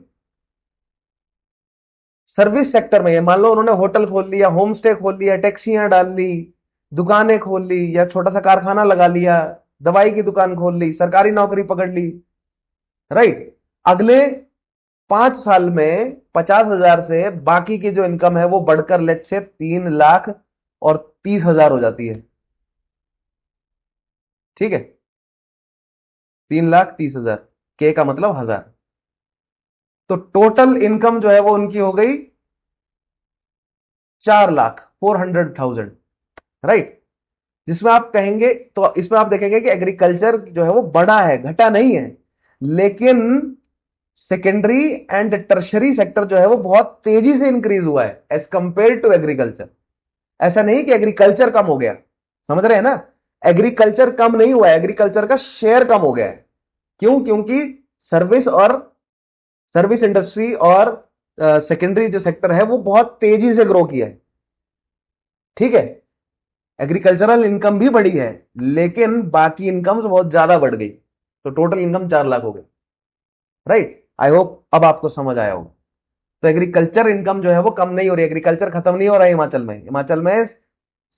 सर्विस सेक्टर में, मान लो उन्होंने होटल खोल लिया, होम स्टे खोल लिया, टैक्सियां डाल ली, दुकानें खोल ली, या छोटा सा कारखाना लगा लिया, दवाई की दुकान खोल ली, सरकारी नौकरी पकड़ ली, राइट। अगले 5 साल में 50,000 से बाकी की जो इनकम है वो बढ़कर लेट से 3,30,000 हो जाती है। ठीक है, 3,30,000, के का मतलब 1,000। तो टोटल इनकम जो है वो उनकी हो गई 4,04,00,000, राइट। जिसमें आप कहेंगे, तो इसमें आप देखेंगे कि एग्रीकल्चर जो है वो बढ़ा है, घटा नहीं है। लेकिन सेकेंडरी एंड टर्शरी सेक्टर जो है वो बहुत तेजी से इंक्रीज हुआ है एज कंपेयर टू एग्रीकल्चर। ऐसा नहीं कि एग्रीकल्चर कम हो गया, समझ रहे हैं ना? एग्रीकल्चर कम नहीं हुआ है, एग्रीकल्चर का शेयर कम हो गया है। क्यों? क्योंकि सर्विस और सर्विस इंडस्ट्री और सेकेंडरी जो सेक्टर है वो बहुत तेजी से ग्रो किया है। ठीक है, एग्रीकल्चरल इनकम भी बढ़ी है, लेकिन बाकी इनकम बहुत ज्यादा बढ़ गई, तो टोटल इनकम 4 लाख हो गई, राइट। आई होप अब आपको समझ आया होगा। तो एग्रीकल्चर इनकम जो है वो कम नहीं हो रही, एग्रीकल्चर खत्म नहीं हो रहा है हिमाचल में। हिमाचल में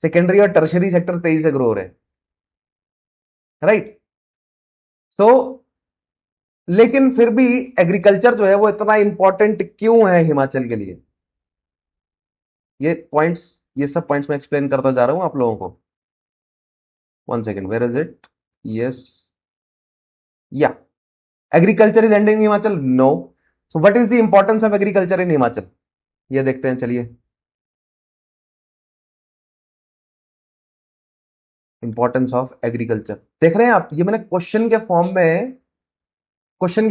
सेकेंडरी और टर्शरी सेक्टर तेजी से ग्रो हो रहे हैं, राइट। सो लेकिन फिर भी एग्रीकल्चर जो है वो इतना इंपॉर्टेंट क्यों है हिमाचल के लिए? ये पॉइंट्स, ये सब पॉइंट्स मैं एक्सप्लेन करता जा रहा हूं आप लोगों को। 1 second, where is it? Yes, या agriculture is ending in Himachal? No. So what is the importance of agriculture in Himachal? ये देखते हैं, चलिए। इंपॉर्टेंस ऑफ एग्रीकल्चर देख रहे हैं आप? ये मैंने क्वेश्चन के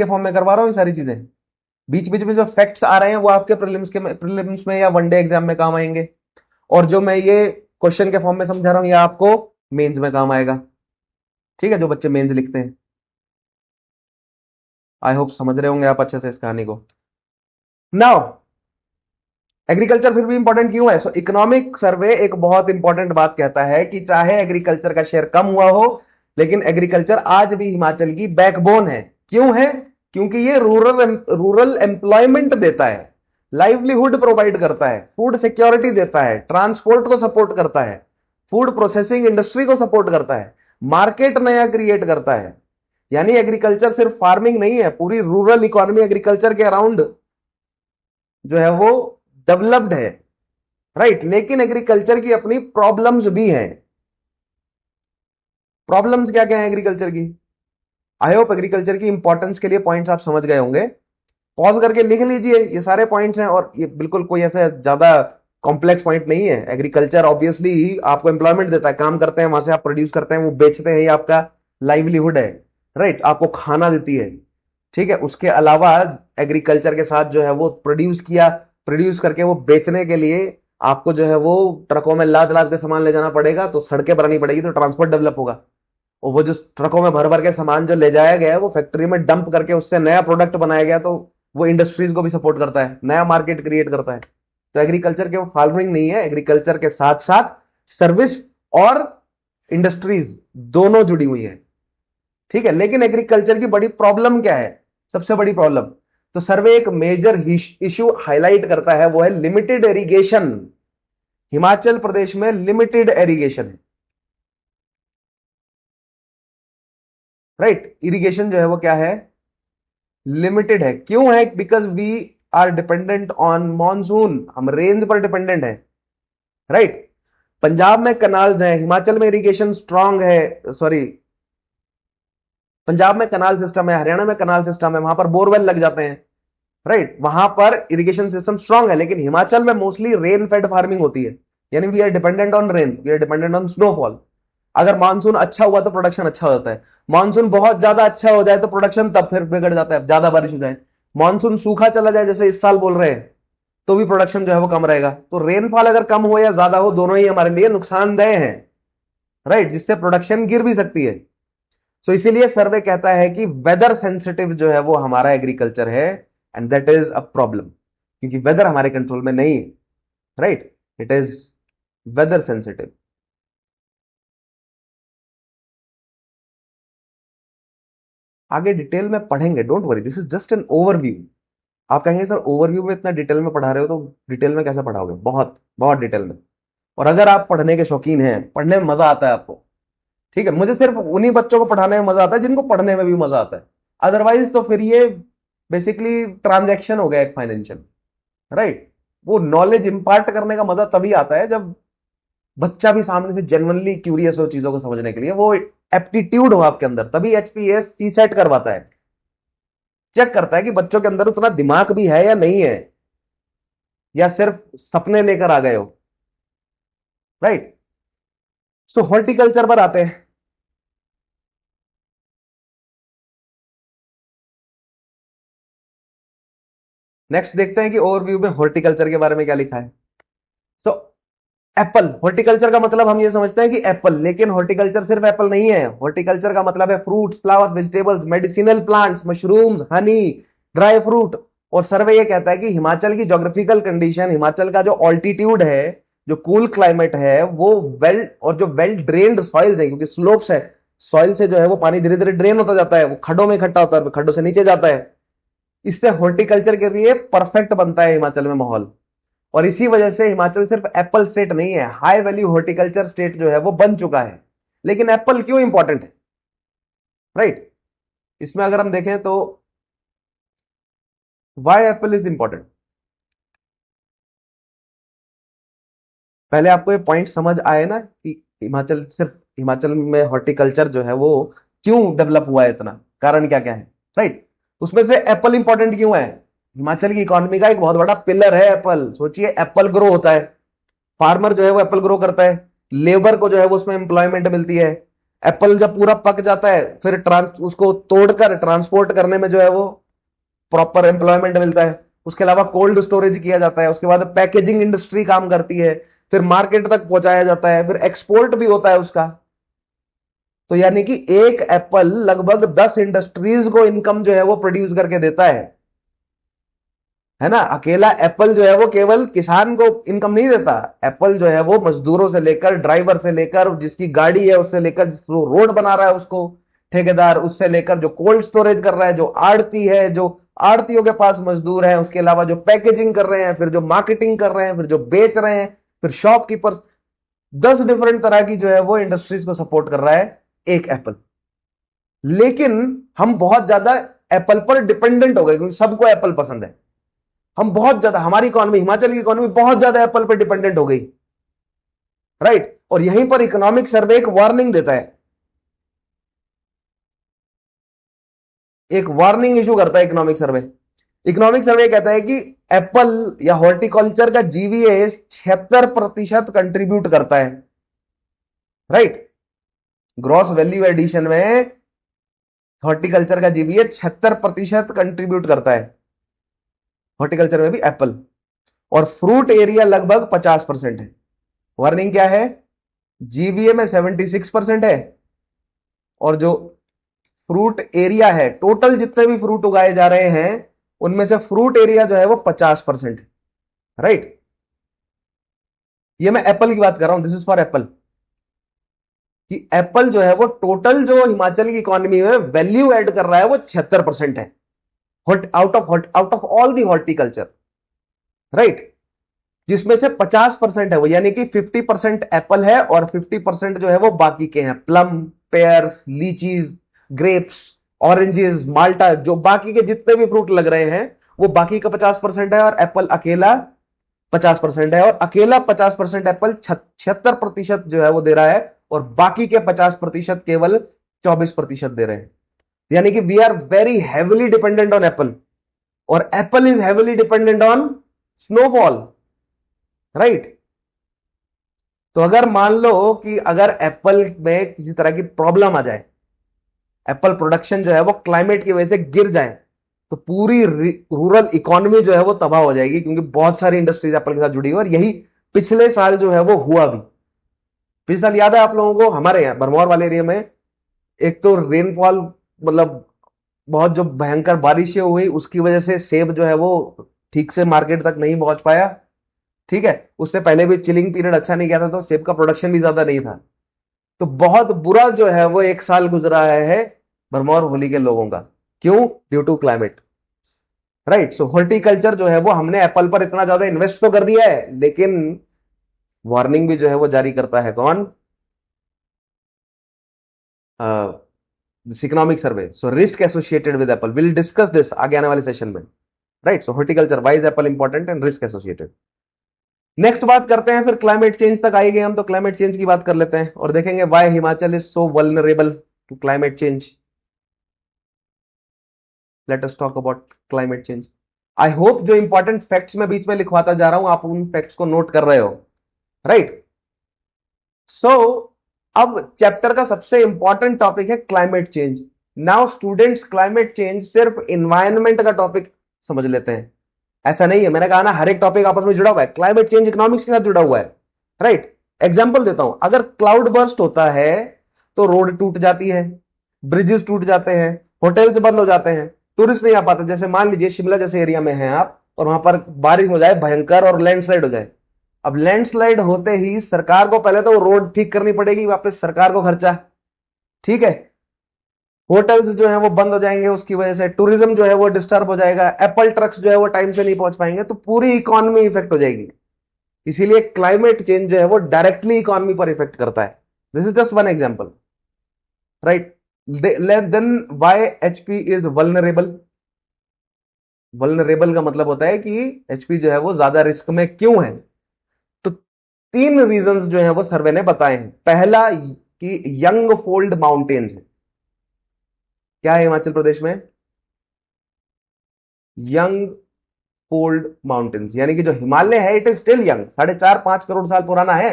फॉर्म में करवा रहा हूं ये सारी चीजें। बीच बीच में जो फैक्ट्स आ रहे हैं वो आपके प्रीलिम्स में या वनडे एग्जाम में काम आएंगे, और जो मैं ये क्वेश्चन के फॉर्म में समझा रहा हूं ये आपको मेंस में काम आएगा। ठीक है, जो बच्चे मेंस लिखते हैं। आई होप समझ रहे होंगे आप अच्छे से इस कहानी को। नाउ एग्रीकल्चर फिर भी इंपॉर्टेंट क्यों है? सो इकोनॉमिक सर्वे एक बहुत इंपॉर्टेंट बात कहता है कि चाहे एग्रीकल्चर का शेयर कम हुआ हो, लेकिन एग्रीकल्चर आज भी हिमाचल की बैकबोन है। क्यों है? क्योंकि ये रूरल एम्प्लॉयमेंट देता है, लाइवलीहुड प्रोवाइड करता है, फूड सिक्योरिटी देता है, ट्रांसपोर्ट को सपोर्ट करता है, फूड प्रोसेसिंग इंडस्ट्री को सपोर्ट करता है, मार्केट नया क्रिएट करता है। यानी एग्रीकल्चर सिर्फ फार्मिंग नहीं है, पूरी रूरल इकोनॉमी एग्रीकल्चर के अराउंड जो है वो डेवलप्ड है, राइट। लेकिन एग्रीकल्चर की अपनी प्रॉब्लम्स भी हैं। प्रॉब्लम्स क्या क्या है एग्रीकल्चर की? आई होप एग्रीकल्चर की इंपॉर्टेंस के लिए पॉइंट्स आप समझ गए होंगे। पॉज करके लिख लीजिए, ये सारे पॉइंट्स हैं, और ये बिल्कुल कोई ऐसा ज्यादा कॉम्प्लेक्स पॉइंट नहीं है। एग्रीकल्चर ऑब्वियसली आपको एम्प्लॉयमेंट देता है, काम करते हैं, वहां से आप प्रोड्यूस करते हैं, वो बेचते हैं, ये आपका लाइवलीहुड है, राइट। आपको खाना देती है, ठीक है। उसके अलावा एग्रीकल्चर के साथ जो है वो प्रोड्यूस करके वो बेचने के लिए आपको जो है वो ट्रकों में लाद लाद के सामान ले जाना पड़ेगा, तो सड़कें बनानी पड़ेगी, तो ट्रांसपोर्ट डेवलप होगा। और वो जो ट्रकों में भर भर के सामान जो ले जाया गया है वो फैक्ट्री में डंप करके उससे नया प्रोडक्ट बनाया गया, तो वो इंडस्ट्रीज को भी सपोर्ट करता है, नया मार्केट क्रिएट करता है। तो एग्रीकल्चर केवल फार्मिंग नहीं है, एग्रीकल्चर के साथ साथ सर्विस और इंडस्ट्रीज दोनों जुड़ी हुई है। ठीक है, लेकिन एग्रीकल्चर की बड़ी प्रॉब्लम क्या है, सबसे बड़ी प्रॉब्लम, तो सर्वे एक मेजर इश्यू हाईलाइट करता है, वो है लिमिटेड इरिगेशन। हिमाचल प्रदेश में लिमिटेड इरिगेशन है, राइट। इरिगेशन जो है वो क्या है, लिमिटेड है। क्यों है, because we are dependent on monsoon, हम रेंज पर डिपेंडेंट है, राइट। पंजाब में कनाल्स हैं, हिमाचल में इरिगेशन स्ट्रांग है, सॉरी, पंजाब में कनाल सिस्टम है, हरियाणा में कनाल सिस्टम है, वहां पर बोरवेल लग जाते हैं, राइट, वहां पर इरिगेशन सिस्टम स्ट्रांग है। लेकिन हिमाचल में मोस्टली रेन फेड फार्मिंग होती है, यानी we are dependent on rain, we are dependent on snowfall. अगर मानसून अच्छा हुआ तो प्रोडक्शन अच्छा हो जाता है, मानसून बहुत ज्यादा अच्छा हो जाए तो प्रोडक्शन तब फिर बिगड़ जाता है, ज्यादा बारिश हो जाए। मानसून सूखा चला जाए जैसे इस साल बोल रहे हैं, तो भी प्रोडक्शन जो है वो कम रहेगा। तो रेनफॉल अगर कम हो या ज्यादा हो, दोनों ही हमारे लिए नुकसानदेह है, राइट, जिससे प्रोडक्शन गिर भी सकती है। सो इसीलिए सर्वे कहता है कि वेदर सेंसिटिव जो है वो हमारा एग्रीकल्चर है, and that is a problem, क्योंकि वेदर हमारे कंट्रोल में नहीं है, right, it is whether sensitive. आगे डिटेल में पढ़ेंगे, don't worry, this is just an overview. आप कहेंगे सर ओवरव्यू में इतना डिटेल में पढ़ा रहे हो, तो डिटेल में कैसे पढ़ाओगे, बहुत बहुत डिटेल में। और अगर आप पढ़ने के शौकीन हैं, पढ़ने में मजा आता है आपको, ठीक है, मुझे सिर्फ उन्हीं बच्चों को पढ़ाने में मजा आता है जिनको पढ़ने में भी मजा आता है। अदरवाइज तो फिर ये बेसिकली ट्रांजैक्शन हो गया एक फाइनेंशियल, राइट। वो नॉलेज इंपार्ट करने का मजा तभी आता है जब बच्चा भी सामने से जेन्युइनली क्यूरियस हो चीजों को समझने के लिए, वो एप्टीट्यूड हो आपके अंदर, तभी एचपीएस टी सेट करवाता है, चेक करता है कि बच्चों के अंदर उतना दिमाग भी है या नहीं है, या सिर्फ सपने लेकर आ गए हो, राइट। सो हॉर्टिकल्चर पर आते हैं। नेक्स्ट देखते हैं कि ओवरव्यू में हॉर्टिकल्चर के बारे में क्या लिखा है। सो एप्पल, हॉर्टिकल्चर का मतलब हम ये समझते हैं कि एप्पल, लेकिन हॉर्टिकल्चर सिर्फ एप्पल नहीं है। हॉर्टिकल्चर का मतलब है fruits, flowers, vegetables, medicinal plants, mushrooms, Honey, dry fruit. और सर्वे ये कहता है कि हिमाचल की ज्योग्राफिकल कंडीशन, हिमाचल का जो ऑल्टीट्यूड है, जो कूल क्लाइमेट है, वो वेल, और जो वेल ड्रेन्ड सॉइल्स है, क्योंकि स्लोप्स है, सॉइल से जो है वो पानी धीरे धीरे ड्रेन होता जाता है, वो खड्डों में इकट्ठा होता है, खड्डों से नीचे जाता है। इससे हॉर्टिकल्चर के लिए परफेक्ट बनता है हिमाचल में माहौल। और इसी वजह से हिमाचल सिर्फ एप्पल स्टेट नहीं है, हाई वैल्यू हॉर्टिकल्चर स्टेट जो है वो बन चुका है। लेकिन एप्पल क्यों इंपॉर्टेंट है, राइट, इसमें अगर हम देखें तो वाई एप्पल इज इंपॉर्टेंट। पहले आपको ये पॉइंट समझ आए ना कि हिमाचल, सिर्फ हिमाचल में हॉर्टिकल्चर जो है वो क्यों डेवलप हुआ है, इतना कारण क्या क्या है, राइट। उसमें से एप्पल इंपॉर्टेंट क्यों है, हिमाचल की इकोनॉमी का एक बहुत बड़ा पिलर है एप्पल। सोचिए, एप्पल ग्रो होता है, फार्मर जो है वो एप्पल ग्रो करता है, लेबर को जो है वो उसमें एम्प्लॉयमेंट मिलती है। एप्पल जब पूरा पक जाता है, फिर उसको तोड़कर ट्रांसपोर्ट करने में जो है वो प्रॉपर एम्प्लॉयमेंट मिलता है। उसके अलावा कोल्ड स्टोरेज किया जाता है, उसके बाद पैकेजिंग इंडस्ट्री काम करती है, फिर मार्केट तक पहुंचाया जाता है, फिर एक्सपोर्ट भी होता है उसका। तो यानी कि एक एप्पल लगभग 10 इंडस्ट्रीज को इनकम जो है वो प्रोड्यूस करके देता है ना। अकेला एप्पल जो है वो केवल किसान को इनकम नहीं देता, एप्पल जो है वो मजदूरों से लेकर, ड्राइवर से लेकर, जिसकी गाड़ी है उससे लेकर, जिसको रोड बना रहा है उसको ठेकेदार, उससे लेकर जो कोल्ड स्टोरेज कर रहा है, जो आड़ती है, जो आड़तियों के पास मजदूर है, उसके अलावा जो पैकेजिंग कर रहे हैं, फिर जो मार्केटिंग कर रहे हैं, फिर जो बेच रहे हैं, फिर शॉपकीपर्स, 10 डिफरेंट तरह की जो है वो इंडस्ट्रीज को सपोर्ट कर रहा है एक एप्पल। लेकिन हम बहुत ज्यादा एप्पल पर डिपेंडेंट हो गए, क्योंकि सबको एप्पल पसंद है। हम बहुत ज्यादा, हमारी इकोनॉमी, हिमाचल की इकोनॉमी बहुत ज्यादा एप्पल पर डिपेंडेंट हो गई, राइट। और यहीं पर इकोनॉमिक सर्वे एक वार्निंग देता है, एक वार्निंग इशू करता है इकोनॉमिक सर्वे। इकोनॉमिक सर्वे कहता है कि एप्पल या हॉर्टिकल्चर का जीवीएस 76% कंट्रीब्यूट करता है, राइट। ग्रॉस वैल्यू एडिशन में हॉर्टिकल्चर का जीवीएस 76% कंट्रीब्यूट करता है, हॉर्टिकल्चर में भी एप्पल। और फ्रूट एरिया लगभग 50% है। वार्निंग क्या है? जीवीए में 76% है, और जो फ्रूट एरिया है, टोटल जितने भी फ्रूट उगाए जा रहे हैं उनमें से फ्रूट एरिया जो है वो 50% है। राइट? ये मैं एप्पल की बात कर रहा हूं, दिस इज फॉर एप्पल, कि एप्पल जो है वो टोटल जो हिमाचल की इकोनॉमी में वैल्यू ऐड कर रहा है वो 76% है, out of all the horticulture. Right? जिसमें से 50% है वो, यानी कि 50% एप्पल है और 50% जो है वो बाकी के हैं, plum, pears, lychees, grapes, oranges, malta, जो बाकी के जितने भी फ्रूट लग रहे हैं वो बाकी का 50% है, और एप्पल अकेला 50% है, और अकेला 50% एप्पल 76% जो है वो दे रहा है, और बाकी के 50% केवल 24% दे रहे हैं। यानी कि we are very heavily dependent on apple, और apple is heavily dependent on snowfall. Right? तो अगर मान लो कि अगर एप्पल में किसी तरह की प्रॉब्लम आ जाए, एप्पल प्रोडक्शन जो है वो क्लाइमेट की वजह से गिर जाए, तो पूरी रूरल इकोनॉमी जो है वो तबाह हो जाएगी, क्योंकि बहुत सारी इंडस्ट्रीज एप्पल के साथ जुड़ी हुई, और यही पिछले साल जो है वो हुआ भी। पिछले साल याद है आप लोगों को, हमारे यहाँ भरमौर वाले एरिया में एक तो रेनफॉल, मतलब बहुत जो भयंकर बारिशें हुई उसकी वजह से सेब जो है वो ठीक से मार्केट तक नहीं पहुंच पाया। ठीक है, उससे पहले भी चिलिंग पीरियड अच्छा नहीं गया था, तो सेब का प्रोडक्शन भी ज्यादा नहीं था। तो बहुत बुरा जो है वो एक साल गुजरा है भरमौर होली के लोगों का। क्यों? Due to climate. Right? So horticulture जो है वो हमने एप्पल पर इतना ज्यादा इन्वेस्ट तो कर दिया है, लेकिन वार्निंग भी जो है वो जारी करता है कौन? Economic survey. So risk associated with Apple, will discuss this आगे आने वाले सेशन में। Right? So horticulture, wise Apple important and risk associated. Next बात करते हैं, फिर क्लाइमेट चेंज तक आए गए हम, तो क्लाइमेट चेंज की बात कर लेते हैं और देखेंगे why Himachal is so vulnerable to climate change. Let us talk about climate change. I hope जो इंपॉर्टेंट फैक्ट्स मैं बीच में लिखवाता जा रहा हूं आप उन फैक्ट्स को नोट कर रहे हो। राइट? सो अब चैप्टर का सबसे इंपॉर्टेंट टॉपिक है climate change. Now students, climate change सिर्फ इन्वायरमेंट का टॉपिक समझ लेते हैं, ऐसा नहीं है। मैंने कहा ना, हर एक टॉपिक आपस में जुड़ा हुआ है, क्लाइमेट चेंज इकोनॉमिक्स के साथ जुड़ा हुआ है। राइट? एग्जाम्पल देता हूं, अगर क्लाउड बर्स्ट होता है तो रोड टूट जाती है, ब्रिजेस टूट जाते हैं, होटल्स बंद हो जाते हैं, टूरिस्ट नहीं आ पाते। जैसे मान लीजिए शिमला जैसे एरिया में हैं आप, और वहां पर बारिश हो जाए भयंकर और लैंडस्लाइड हो जाए। अब लैंडस्लाइड होते ही सरकार को पहले तो रोड ठीक करनी पड़ेगी, वापस सरकार को खर्चा। ठीक है? होटल्स जो है वो बंद हो जाएंगे, उसकी वजह से टूरिज्म जो है वो डिस्टर्ब हो जाएगा, एप्पल ट्रक्स जो है वो टाइम से नहीं पहुंच पाएंगे, तो पूरी इकोनॉमी इफेक्ट हो जाएगी। इसीलिए क्लाइमेट चेंज जो है वो डायरेक्टली इकोनॉमी पर इफेक्ट करता है। This is just one example. Right? Then why HP is vulnerable. Vulnerable का मतलब होता है कि एचपी जो है वो ज्यादा रिस्क में क्यों है। तो तीन रीजंस जो है वो सर्वे ने बताए हैं। पहला कि यंग फोल्ड माउंटेन्स है। क्या है हिमाचल प्रदेश में? यंग फोल्ड माउंटेन्स, यानी कि जो हिमालय है it is still young, 4.5-5 crore साल पुराना है,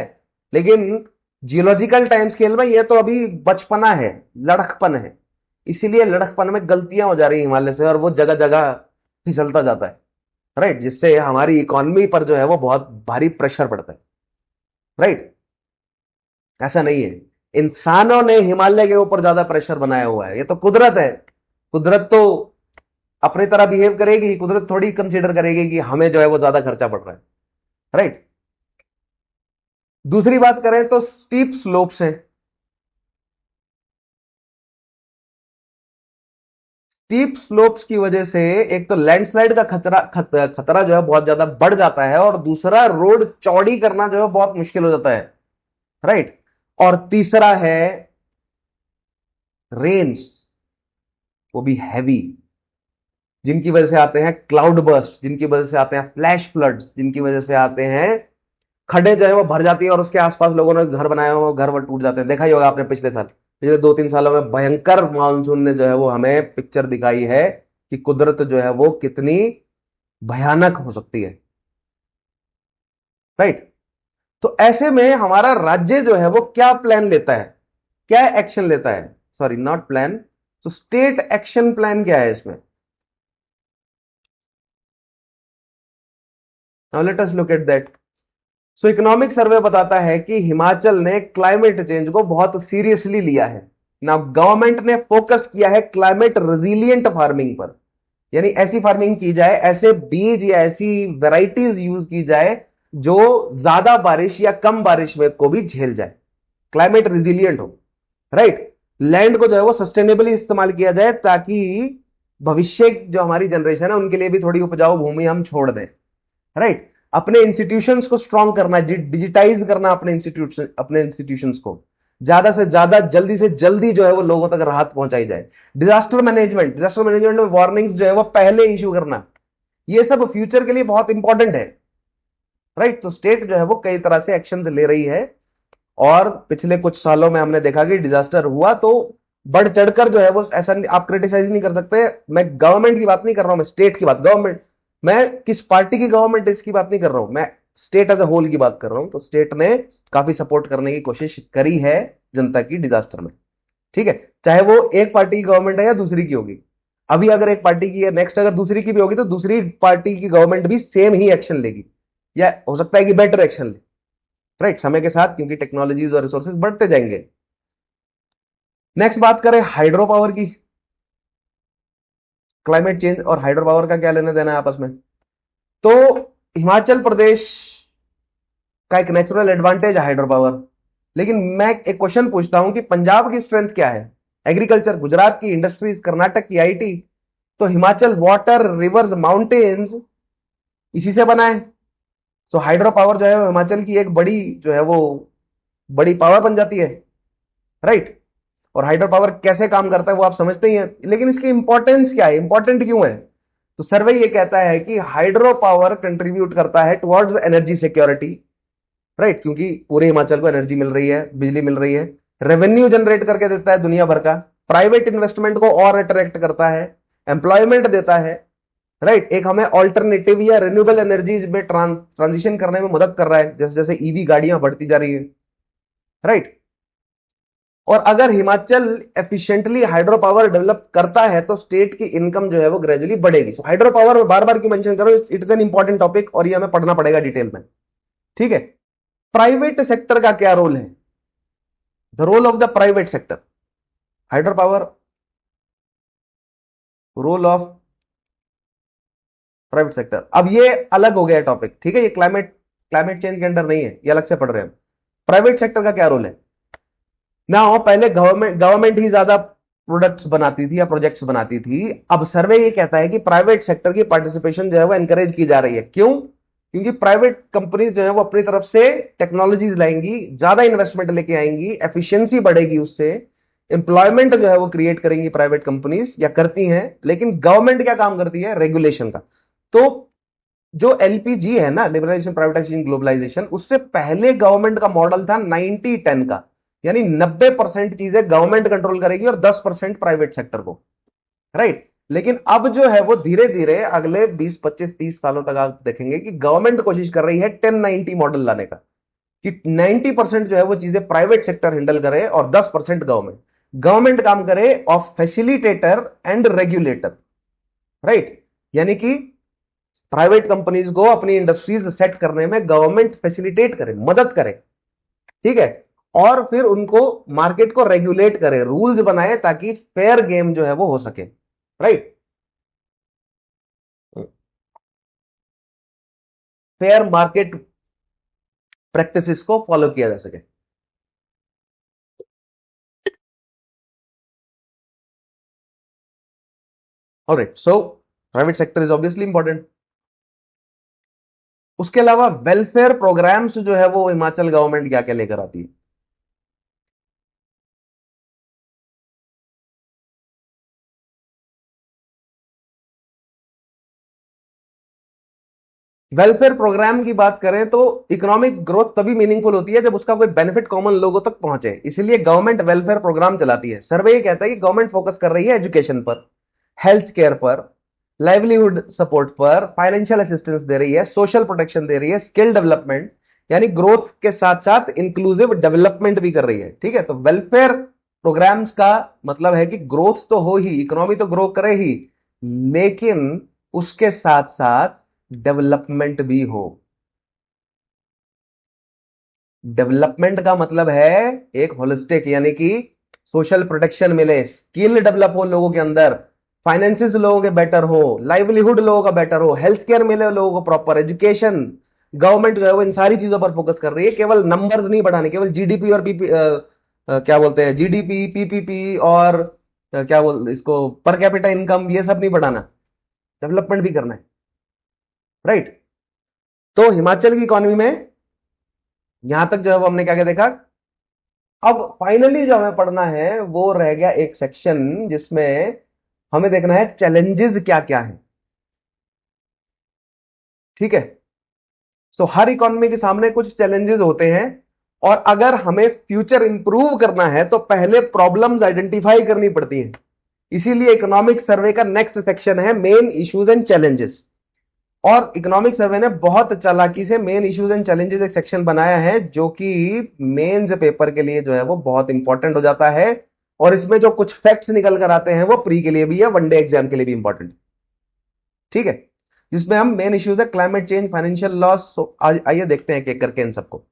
लेकिन जियोलॉजिकल टाइम स्केल में ये तो अभी बचपना है, लड़कपन है। इसीलिए लड़कपन में गलतियां हो जा रही है हिमालय से, और वो जगह जगह फिसलता जाता है। राइट? जिससे हमारी इकोनॉमी पर जो है वो बहुत भारी प्रेशर पड़ता है। राइट? ऐसा नहीं है, इंसानों ने हिमालय के ऊपर ज्यादा प्रेशर बनाया हुआ है, ये तो कुदरत है। कुदरत तो अपनी तरह बिहेव करेगी, कुदरत थोड़ी कंसीडर करेगी कि हमें जो है वो ज्यादा खर्चा पड़ रहा है। राइट? दूसरी बात करें तो स्टीप स्लोप्स हैं। स्टीप स्लोप्स की वजह से एक तो लैंडस्लाइड का खतरा जो है बहुत ज्यादा बढ़ जाता है, और दूसरा रोड चौड़ी करना जो है बहुत मुश्किल हो जाता है। राइट? और तीसरा है रेन्स, वो भी हैवी, जिनकी वजह से आते हैं क्लाउड बर्स्ट, जिनकी वजह से आते हैं फ्लैश फ्लड्स, जिनकी वजह से आते हैं खड्डे जो है वो भर जाती है, और उसके आसपास लोगों ने घर बनाए हुए, घर वो टूट जाते हैं। देखा ही होगा आपने पिछले साल, पिछले 2-3 सालों में भयंकर मानसून ने जो है वो हमें पिक्चर दिखाई है कि कुदरत जो है वो कितनी भयानक हो सकती है। राइट? तो ऐसे में हमारा राज्य जो है वो क्या प्लान लेता है, क्या एक्शन लेता है? सॉरी, नॉट प्लान, तो स्टेट एक्शन प्लान क्या है इसमें? Now let us look at that. So economic survey बताता है कि हिमाचल ने क्लाइमेट चेंज को बहुत सीरियसली लिया है। नाउ गवर्नमेंट ने फोकस किया है क्लाइमेट रेजिलिएंट फार्मिंग पर, यानी ऐसी फार्मिंग की जाए, ऐसे बीज या ऐसी वेराइटीज यूज की जाए जो ज्यादा बारिश या कम बारिश में को भी झेल जाए, क्लाइमेट रेजिलिएंट हो, राइट। लैंड को जो है वो सस्टेनेबली इस्तेमाल किया जाए ताकि भविष्य जो हमारी जनरेशन है उनके लिए भी थोड़ी उपजाऊ भूमि हम छोड़ दें, राइट। अपने इंस्टीट्यूशंस को स्ट्रांग करना, डिजिटाइज करना अपने इंस्टीट्यूशंस को, ज्यादा से ज्यादा जल्दी से जल्दी जो है वो लोगों तक राहत पहुंचाई जाए। डिजास्टर मैनेजमेंट में वार्निंग्स जो है वो पहले इशू करना, ये सब फ्यूचर के लिए बहुत इंपॉर्टेंट है, राइट। तो स्टेट जो है वो कई तरह से एक्शन ले रही है, और पिछले कुछ सालों में हमने देखा कि डिजास्टर हुआ तो बढ़ चढ़कर जो है वो, ऐसा आप क्रिटिसाइज नहीं कर सकते। मैं गवर्नमेंट की बात नहीं कर रहा हूं, मैं स्टेट की बात, गवर्नमेंट, मैं किस पार्टी की गवर्नमेंट इसकी बात नहीं कर रहा हूं, मैं स्टेट एज ए होल की बात कर रहा हूं। तो स्टेट ने काफी सपोर्ट करने की कोशिश करी है जनता की डिजास्टर में, ठीक है, चाहे वो एक पार्टी की गवर्नमेंट है या दूसरी की होगी। अभी अगर एक पार्टी की है, नेक्स्ट अगर दूसरी की भी होगी तो दूसरी पार्टी की गवर्नमेंट भी सेम ही एक्शन लेगी, या हो सकता है कि बेटर एक्शन ले, राइट, समय के साथ, क्योंकि टेक्नोलॉजीज और रिसोर्सेज बढ़ते जाएंगे। नेक्स्ट बात करें हाइड्रो पावर की। क्लाइमेट चेंज और हाइड्रो पावर का क्या लेना देना है आपस में? तो हिमाचल प्रदेश का एक नेचुरल एडवांटेज है हाइड्रो पावर, लेकिन मैं एक क्वेश्चन पूछता हूं कि पंजाब की स्ट्रेंथ क्या है? एग्रीकल्चर, गुजरात की इंडस्ट्रीज, कर्नाटक की आईटी, तो हिमाचल वाटर, रिवर्स, माउंटेन्स इसी से बना है। तो हाइड्रो पावर जो है हिमाचल की एक बड़ी जो है वो बड़ी पावर बन जाती है, राइट। और हाइड्रो पावर कैसे काम करता है वो आप समझते ही हैं, लेकिन इसकी इंपॉर्टेंस क्या है, इंपॉर्टेंट क्यों है? तो सर्वे ये कहता है कि हाइड्रो पावर कंट्रीब्यूट करता है टुवर्ड्स एनर्जी सिक्योरिटी, राइट, क्योंकि पूरे हिमाचल को एनर्जी मिल रही है, बिजली मिल रही है, रेवेन्यू जनरेट करके देता है दुनिया भर का, प्राइवेट इन्वेस्टमेंट को और अट्रैक्ट करता है, एम्प्लॉयमेंट देता है, राइट, एक हमें ऑल्टरनेटिव या रिन्यूएबल एनर्जीज में ट्रांजिशन करने में मदद कर रहा है, जैसे जैसे ईवी गाड़ियां बढ़ती जा रही है, राइट। और अगर Himachal efficiently hydro power develop करता है तो स्टेट की इनकम जो है वो ग्रेजुअली बढ़ेगी। सो हाइड्रो पावर में बार बार क्यों मेंशन करो, it is an important topic और ये हमें पढ़ना पड़ेगा डिटेल में, ठीक है। प्राइवेट सेक्टर का क्या रोल है? The role of the private sector, hydro power, role of private sector. अब ये अलग हो गया टॉपिक, ठीक है, ये क्लाइमेट क्लाइमेट चेंज के अंडर नहीं है, ये अलग से पढ़ रहे हैं। प्राइवेट सेक्टर का क्या रोल है ना? पहले गवर्नमेंट ही ज्यादा प्रोडक्ट्स बनाती थी या प्रोजेक्ट्स बनाती थी, अब सर्वे ये कहता है कि प्राइवेट सेक्टर की पार्टिसिपेशन जो है वो एनकरेज की जा रही है। क्यों? क्योंकि प्राइवेट कंपनीज जो है वो अपनी तरफ से टेक्नोलॉजीज लाएंगी, ज्यादा इन्वेस्टमेंट लेके आएंगी, एफिशिएंसी बढ़ेगी, उससे एम्प्लॉयमेंट जो है वो क्रिएट करेंगी प्राइवेट कंपनीज, या करती हैं। लेकिन गवर्नमेंट क्या काम करती है? रेगुलेशन का। तो जो एलपीजी है ना, लिबरलाइजेशन, प्राइवेटाइजेशन, ग्लोबलाइजेशन, उससे पहले गवर्नमेंट का मॉडल था 90-10 का, यानी 90% चीजें गवर्नमेंट कंट्रोल करेगी और 10% प्राइवेट सेक्टर को, राइट। लेकिन अब जो है वो धीरे धीरे अगले 20, 25, 30 सालों तक आप देखेंगे कि गवर्नमेंट कोशिश कर रही है 10-90 मॉडल लाने का, कि 90% जो है वो चीजें प्राइवेट सेक्टर हैंडल करे और 10% गवर्नमेंट। गवर्नमेंट काम करे of facilitator and regulator, right, यानी कि प्राइवेट कंपनीज को अपनी इंडस्ट्रीज सेट करने में गवर्नमेंट फैसिलिटेट करे, मदद करे, ठीक है, और फिर उनको मार्केट को रेगुलेट करे, रूल्स बनाए ताकि फेयर गेम जो है वो हो सके, राइट, फेयर मार्केट प्रैक्टिसेस को फॉलो किया जा सके। Alright, so private sector is obviously important. उसके अलावा वेलफेयर प्रोग्राम्स जो है वो हिमाचल गवर्नमेंट क्या क्या लेकर आती है? वेलफेयर प्रोग्राम की बात करें तो इकोनॉमिक ग्रोथ तभी मीनिंगफुल होती है जब उसका कोई बेनिफिट कॉमन लोगों तक पहुंचे, इसलिए गवर्नमेंट वेलफेयर प्रोग्राम चलाती है। सर्वे ये कहता है कि गवर्नमेंट फोकस कर रही है एजुकेशन पर, हेल्थ केयर पर, लाइवलीहुड सपोर्ट पर, फाइनेंशियल असिस्टेंस दे रही है, सोशल प्रोटेक्शन दे रही है, स्किल डेवलपमेंट, यानी ग्रोथ के साथ साथ इंक्लूसिव डेवलपमेंट भी कर रही है, ठीक है। तो वेलफेयर प्रोग्राम्स का मतलब है कि ग्रोथ तो हो ही, इकोनॉमी तो ग्रो करे ही, लेकिन उसके साथ साथ डेवलपमेंट भी हो। डेवलपमेंट का मतलब है एक होलिस्टिक, यानी कि सोशल प्रोटेक्शन मिले, स्किल डेवलप हो लोगों के अंदर, फाइनेंसिस लोगों के बेटर हो, लाइवलीहुड लोगों का बेटर हो, हेल्थ केयर मिले लोगों को, प्रॉपर एजुकेशन। गवर्नमेंट जो है वो इन सारी चीजों पर फोकस कर रही है, केवल नंबर्स नहीं बढ़ाने, केवल जीडीपी और क्या बोलते हैं, जीडीपी, पीपीपी और क्या बोल इसको, पर कैपिटा इनकम, ये सब नहीं बढ़ाना, डेवलपमेंट भी करना है। राइट। तो हिमाचल की इकोनॉमी में यहां तक जो है वो हमने क्या क्या देखा। अब फाइनली जो हमें पढ़ना है वो रह गया एक सेक्शन जिसमें हमें देखना है चैलेंजेस क्या क्या है। ठीक है। सो हर इकोनॉमी के सामने कुछ चैलेंजेस होते हैं, और अगर हमें फ्यूचर इंप्रूव करना है तो पहले प्रॉब्लम्स आइडेंटिफाई करनी पड़ती हैं। इसीलिए इकोनॉमिक सर्वे का नेक्स्ट सेक्शन है मेन इश्यूज एंड चैलेंजेस। और इकोनॉमिक सर्वे ने बहुत चालाकी से मेन इश्यूज एंड चैलेंजेस एक सेक्शन बनाया है, जो कि मेंस पेपर के लिए जो है वो बहुत इंपॉर्टेंट हो जाता है। और इसमें जो कुछ फैक्ट्स निकल कर आते हैं वो प्री के लिए भी है, वनडे एग्जाम के लिए भी इंपॉर्टेंट। ठीक है। जिसमें हम मेन इश्यूज है क्लाइमेट चेंज, फाइनेंशियल लॉस। आइए देखते हैं एक एक करके इन सबको।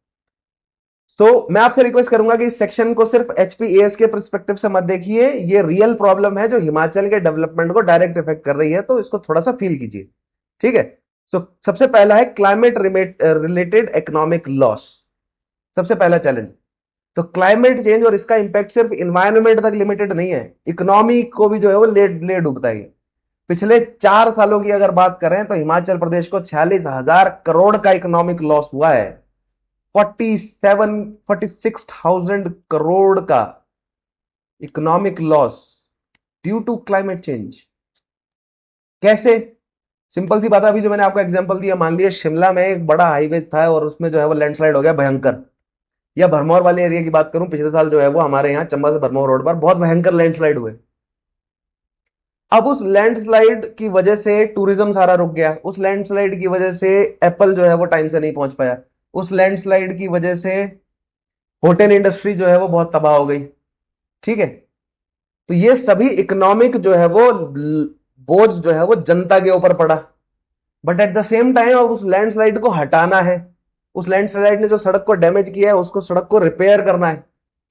मैं आपसे रिक्वेस्ट करूंगा कि इस सेक्शन को सिर्फ एचपीएएस के परस्पेक्टिव से मत देखिए, ये रियल प्रॉब्लम है जो हिमाचल के डेवलपमेंट को डायरेक्ट इफेक्ट कर रही है, तो इसको थोड़ा सा फील कीजिए। ठीक है। सबसे पहला है क्लाइमेट रिलेटेड इकोनॉमिक लॉस। सबसे पहला चैलेंज। तो क्लाइमेट चेंज और इसका इंपैक्ट सिर्फ इन्वायरमेंट तक लिमिटेड नहीं है, इकोनॉमी को भी जो है वो ले ले डूबता है। पिछले 4 सालों की अगर बात करें तो हिमाचल प्रदेश को 46,000 करोड़ का इकोनॉमिक लॉस हुआ है। 46,000 का economic loss due to climate change. कैसे? सिंपल सी बात है, अभी जो मैंने आपको एग्जांपल दिया, मान लिया शिमला में एक बड़ा हाईवे था और उसमें जो है वो लैंडस्लाइड हो गया भयंकर। या भरमौर वाले एरिया की बात करूं, पिछले साल जो है वो हमारे यहाँ चंबा से भरमौर रोड पर बहुत भयंकर लैंडस्लाइड हुए। अब उस लैंडस्लाइड की वजह से टूरिज्म सारा रुक गया, उस लैंडस्लाइड की वजह से एप्पल जो है वो टाइम से नहीं पहुंच पाया, उस लैंडस्लाइड की वजह से होटल इंडस्ट्री जो है वो बहुत तबाह हो गई। ठीक है। तो ये सभी इकोनॉमिक जो है वो बोझ जो है वो जनता के ऊपर पड़ा। But at the same time अब उस लैंडस्लाइड को हटाना है, उस लैंडस्लाइड ने जो सड़क को डैमेज किया है उसको, सड़क को रिपेयर करना है।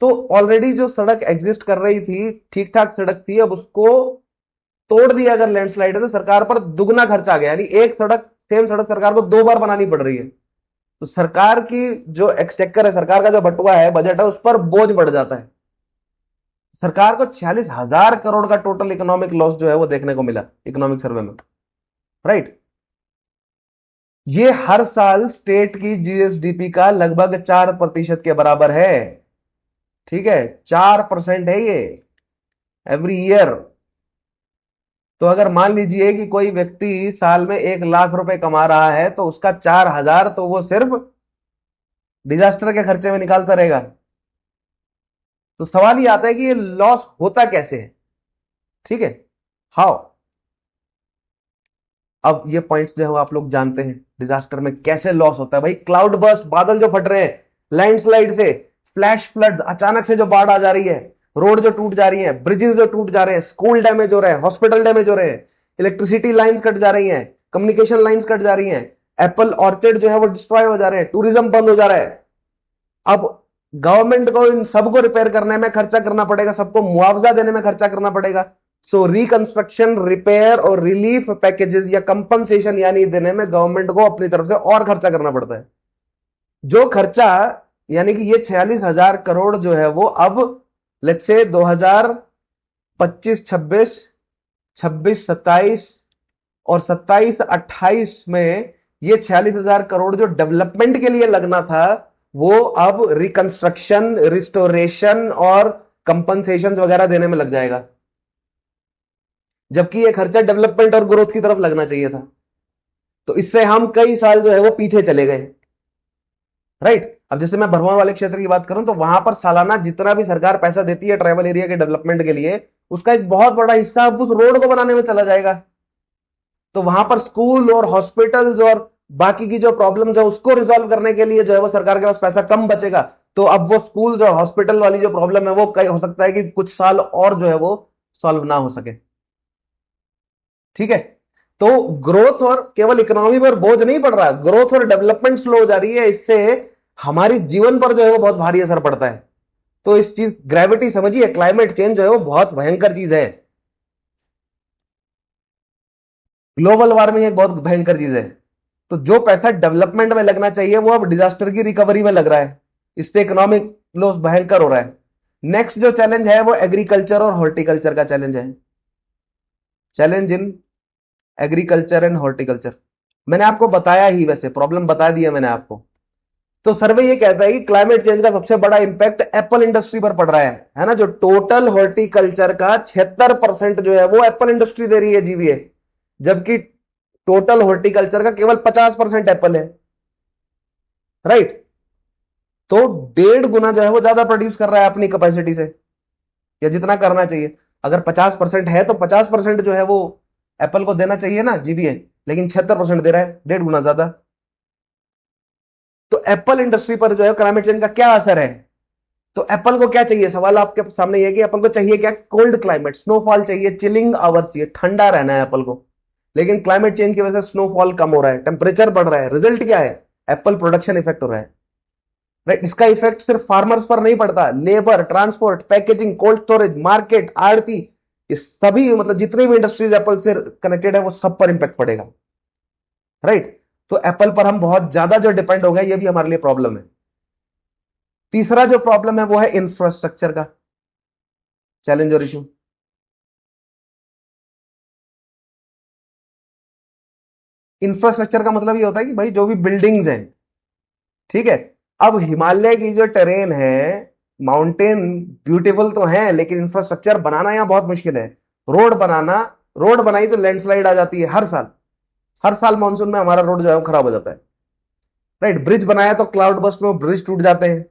तो ऑलरेडी जो सड़क एग्जिस्ट कर रही थी, ठीक ठाक सड़क थी, अब उसको तोड़ दिया अगर लैंडस्लाइड है तो सरकार पर दुगना खर्चा आ गया, यानी एक सड़क, सेम सड़क सरकार को 2 बार बनानी पड़ रही है। तो सरकार की जो एक्सचेकर है, सरकार का जो बटुआ है, बजट है, उस पर बोझ बढ़ जाता है। सरकार को 46,000 करोड़ का टोटल इकोनॉमिक लॉस जो है वो देखने को मिला इकोनॉमिक सर्वे में। राइट। ये हर साल स्टेट की जीएसडीपी का लगभग 4% के बराबर है। ठीक है, 4% है ये एवरी ईयर। तो अगर मान लीजिए कि कोई व्यक्ति साल में 1 लाख रुपए कमा रहा है तो उसका 4,000 तो वो सिर्फ डिजास्टर के खर्चे में निकालता रहेगा। तो सवाल ये आता है कि ये लॉस होता कैसे है। ठीक है। हाउ। अब ये पॉइंट्स जो है वो आप लोग जानते हैं, डिजास्टर में कैसे लॉस होता है। भाई क्लाउड बर्स्ट, बादल जो फट रहे हैं, लैंडस्लाइड से, फ्लैश फ्लड्स, अचानक से जो बाढ़ आ जा रही है, रोड जो टूट जा रही है, ब्रिजेस जो टूट जा रहे हैं, स्कूल डैमेज हो रहे हैं, हॉस्पिटल डैमेज हो रहे हैं, इलेक्ट्रिसिटी लाइन्स कट जा रही हैं, कम्युनिकेशन लाइन्स कट जा रही हैं, एप्पल ऑर्चर्ड जो है वो डिस्ट्रॉय हो जा रहे हैं, टूरिज्म बंद हो जा रहा है। अब गवर्नमेंट को इन सबको रिपेयर करने में खर्चा करना पड़ेगा, सबको मुआवजा देने में खर्चा करना पड़ेगा। सो रिकंस्ट्रक्शन, रिपेयर और रिलीफ पैकेजेस या कंपनसेशन यानी देने में गवर्नमेंट को अपनी तरफ से और खर्चा करना पड़ता है। जो खर्चा, यानी कि ये 46,000 करोड़ जो है वो अब लेट्स से 2025 26, 26 27 और 27 28 में ये 46,000 करोड़ जो डेवलपमेंट के लिए लगना था, वो अब रिकंस्ट्रक्शन, रिस्टोरेशन और कंपनसेशन वगैरह देने में लग जाएगा, जबकि ये खर्चा डेवलपमेंट और ग्रोथ की तरफ लगना चाहिए था। तो इससे हम कई साल जो है वो पीछे चले गए। राइट। अब जैसे मैं भरमौर वाले क्षेत्र की बात करूं तो वहां पर सालाना जितना भी सरकार पैसा देती है ट्राइबल एरिया के डेवलपमेंट के लिए, उसका एक बहुत बड़ा हिस्सा अब उस रोड को बनाने में चला जाएगा। तो वहां पर स्कूल और हॉस्पिटल्स और बाकी की जो प्रॉब्लम्स है उसको रिजॉल्व करने के लिए जो है वो सरकार के पास पैसा कम बचेगा। तो अब वो स्कूल और हॉस्पिटल वाली जो प्रॉब्लम है वो कई हो सकता है कि कुछ साल और जो है वो सॉल्व ना हो सके। ठीक है। तो ग्रोथ और केवल इकोनॉमी पर बोझ नहीं पड़ रहा, ग्रोथ और डेवलपमेंट स्लो हो जा रही है, इससे हमारी जीवन पर जो है वो बहुत भारी असर पड़ता है। तो इस चीज ग्रेविटी समझिए, क्लाइमेट चेंज जो है वो बहुत भयंकर चीज है। ग्लोबल वार्मिंग एक बहुत भयंकर चीज है। तो जो पैसा डेवलपमेंट में लगना चाहिए वो अब डिजास्टर की रिकवरी में लग रहा है, इससे इकोनॉमिक लॉस भयंकर हो रहा है। नेक्स्ट जो चैलेंज है वो एग्रीकल्चर और हॉर्टिकल्चर का चैलेंज है। Challenge in agriculture and horticulture, मैंने आपको बताया ही, वैसे प्रॉब्लम बता दिया मैंने आपको। तो सर्वे ये कहता है कि क्लाइमेट चेंज का सबसे बड़ा इंपैक्ट एप्पल इंडस्ट्री पर पड़ रहा है ना। जो टोटल हॉर्टिकल्चर का 76% जो है वो एप्पल इंडस्ट्री दे रही है जीवीए, जबकि टोटल हॉर्टिकल्चर का केवल 50% एप्पल है, राइट। तो 1.5 गुना जो है वो ज्यादा प्रोड्यूस कर रहा है अपनी कैपेसिटी से, या जितना करना चाहिए। अगर 50% है तो 50% जो है वो एप्पल को देना चाहिए ना जीबीए, लेकिन 76% दे रहा है, 1.5 गुना ज्यादा। तो एप्पल इंडस्ट्री पर जो है क्लाइमेट चेंज का क्या असर है। तो एप्पल को क्या चाहिए, सवाल आपके सामने यह कि एप्पल को चाहिए क्या, कोल्ड क्लाइमेट, स्नोफॉल चाहिए, चिलिंग आवर्स चाहिए, ठंडा रहना है एप्पल को। लेकिन क्लाइमेट चेंज की वजह से स्नोफॉल कम हो रहा है, टेम्परेचर बढ़ रहा है, रिजल्ट क्या है, एप्पल प्रोडक्शन इफेक्ट हो रहा है, राइट। इसका इफेक्ट सिर्फ फार्मर्स पर नहीं पड़ता, labour, transport, packaging, cold storage, market, RP, ये सभी मतलब जितनी भी इंडस्ट्रीज एप्पल से कनेक्टेड है वो सब पर इंपैक्ट पड़ेगा, राइट। तो एप्पल पर हम बहुत ज्यादा जो डिपेंड हो गए, ये भी हमारे लिए प्रॉब्लम है। तीसरा जो प्रॉब्लम है वो है इंफ्रास्ट्रक्चर का चैलेंज और इशू। इंफ्रास्ट्रक्चर का मतलब ये होता है कि भाई जो भी बिल्डिंग्स हैं, ठीक है। अब हिमालय की जो टेरेन है, माउंटेन ब्यूटीफुल तो है, लेकिन इंफ्रास्ट्रक्चर बनाना यहां बहुत मुश्किल है। रोड बनाना, रोड बनाई तो लैंडस्लाइड आ जाती है हर साल, हर साल मानसून में हमारा रोड जो है वो खराब हो जाता है, राइट। ब्रिज बनाया तो क्लाउड बस्ट में ब्रिज टूट जाते हैं।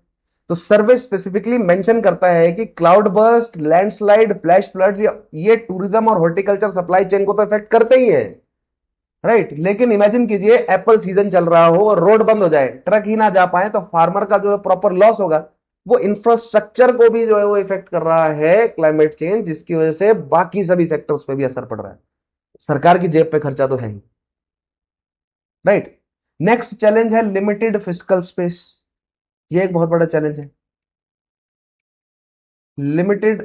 तो सर्वे स्पेसिफिकली मेंशन करता है कि cloud burst, landslide, flash floods, ये टूरिज्म और हॉर्टिकल्चर सप्लाई चेन को तो इफेक्ट करते ही है, राइट। लेकिन इमेजिन कीजिए एप्पल सीजन चल रहा हो और रोड बंद हो जाए, ट्रक ही ना जा पाए, तो फार्मर का जो है प्रॉपर लॉस होगा। वो इंफ्रास्ट्रक्चर को भी जो है वो इफेक्ट कर रहा है क्लाइमेट चेंज, जिसकी वजह से बाकी सभी सेक्टर्स पे भी असर पड़ रहा है। सरकार की जेब पे खर्चा तो है ही, राइट। नेक्स्ट चैलेंज है लिमिटेड फिस्कल स्पेस। ये एक बहुत बड़ा चैलेंज है, लिमिटेड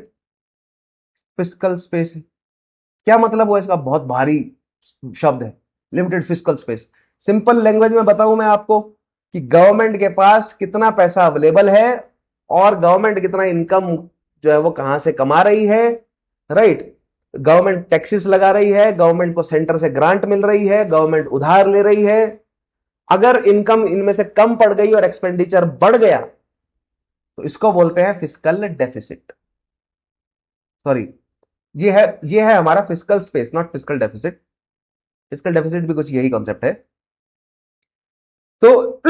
फिस्कल स्पेस है। क्या मतलब हुआ इसका, बहुत भारी शब्द है limited fiscal space. Simple language में बताऊं मैं आपको कि गवर्नमेंट के पास कितना पैसा अवेलेबल है और गवर्नमेंट कितना इनकम जो है वो कहां से कमा रही है, राइट। गवर्नमेंट टैक्सेस लगा रही है, गवर्नमेंट को सेंटर से ग्रांट मिल रही है, गवर्नमेंट उधार ले रही है। अगर इनकम इनमें से कम पड़ गई और एक्सपेंडिचर बढ़ गया तो इसको बोलते हैं फिस्कल डेफिसिट। सॉरी, ये है हमारा fiscal space, not fiscal deficit. Fiscal deficit भी कुछ यही कॉन्सेप्ट है। तो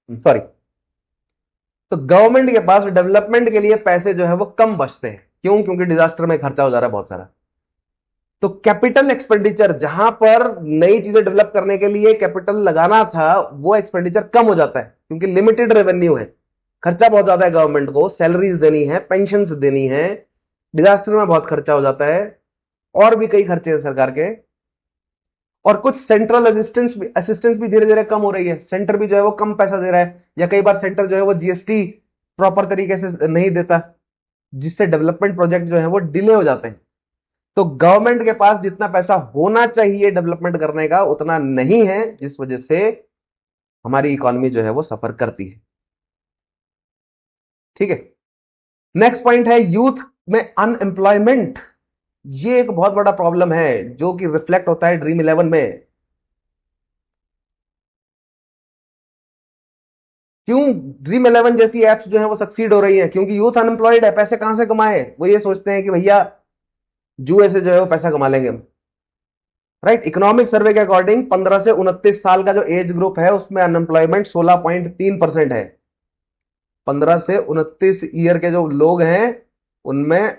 सॉरी, तो गवर्नमेंट के पास डेवलपमेंट के लिए पैसे जो है वो कम बचते हैं, क्यों, क्योंकि डिजास्टर में खर्चा हो जा रहा है बहुत सारा। तो कैपिटल एक्सपेंडिचर, जहां पर नई चीजें डेवलप करने के लिए कैपिटल लगाना था, वो एक्सपेंडिचर कम हो जाता है क्योंकि लिमिटेड रेवेन्यू है, खर्चा बहुत ज्यादा है, गवर्नमेंट को सैलरीज देनी है, पेंशन देनी है, डिजास्टर में बहुत खर्चा हो जाता है, और भी कई खर्चे हैं सरकार के। और कुछ सेंट्रल असिस्टेंस भी धीरे धीरे कम हो रही है, सेंटर भी जो है वो कम पैसा दे रहा है, या कई बार सेंटर जो है वो जीएसटी प्रॉपर तरीके से नहीं देता, जिससे डेवलपमेंट प्रोजेक्ट जो है वो डिले हो जाते हैं। तो गवर्नमेंट के पास जितना पैसा होना चाहिए डेवलपमेंट करने का उतना नहीं है, जिस वजह से हमारी इकोनॉमी जो है वो सफर करती है, ठीक है। नेक्स्ट पॉइंट है यूथ में अनएम्प्लॉयमेंट। ये एक बहुत बड़ा प्रॉब्लम है जो कि रिफ्लेक्ट होता है ड्रीम 11 में। क्यों ड्रीम 11 जैसी एप्स जो है वो सक्सीड हो रही है, क्योंकि यूथ अनएम्प्लॉयड है, पैसे कहां से कमाए, वो ये सोचते हैं कि भैया जुए से जो है वो पैसा कमा लेंगे हम, राइट। इकोनॉमिक सर्वे के अकॉर्डिंग 15 से 29 साल का जो एज ग्रुप है उसमें अनएम्प्लॉयमेंट 16.3% है। 15 से 29 ईयर के जो लोग हैं उनमें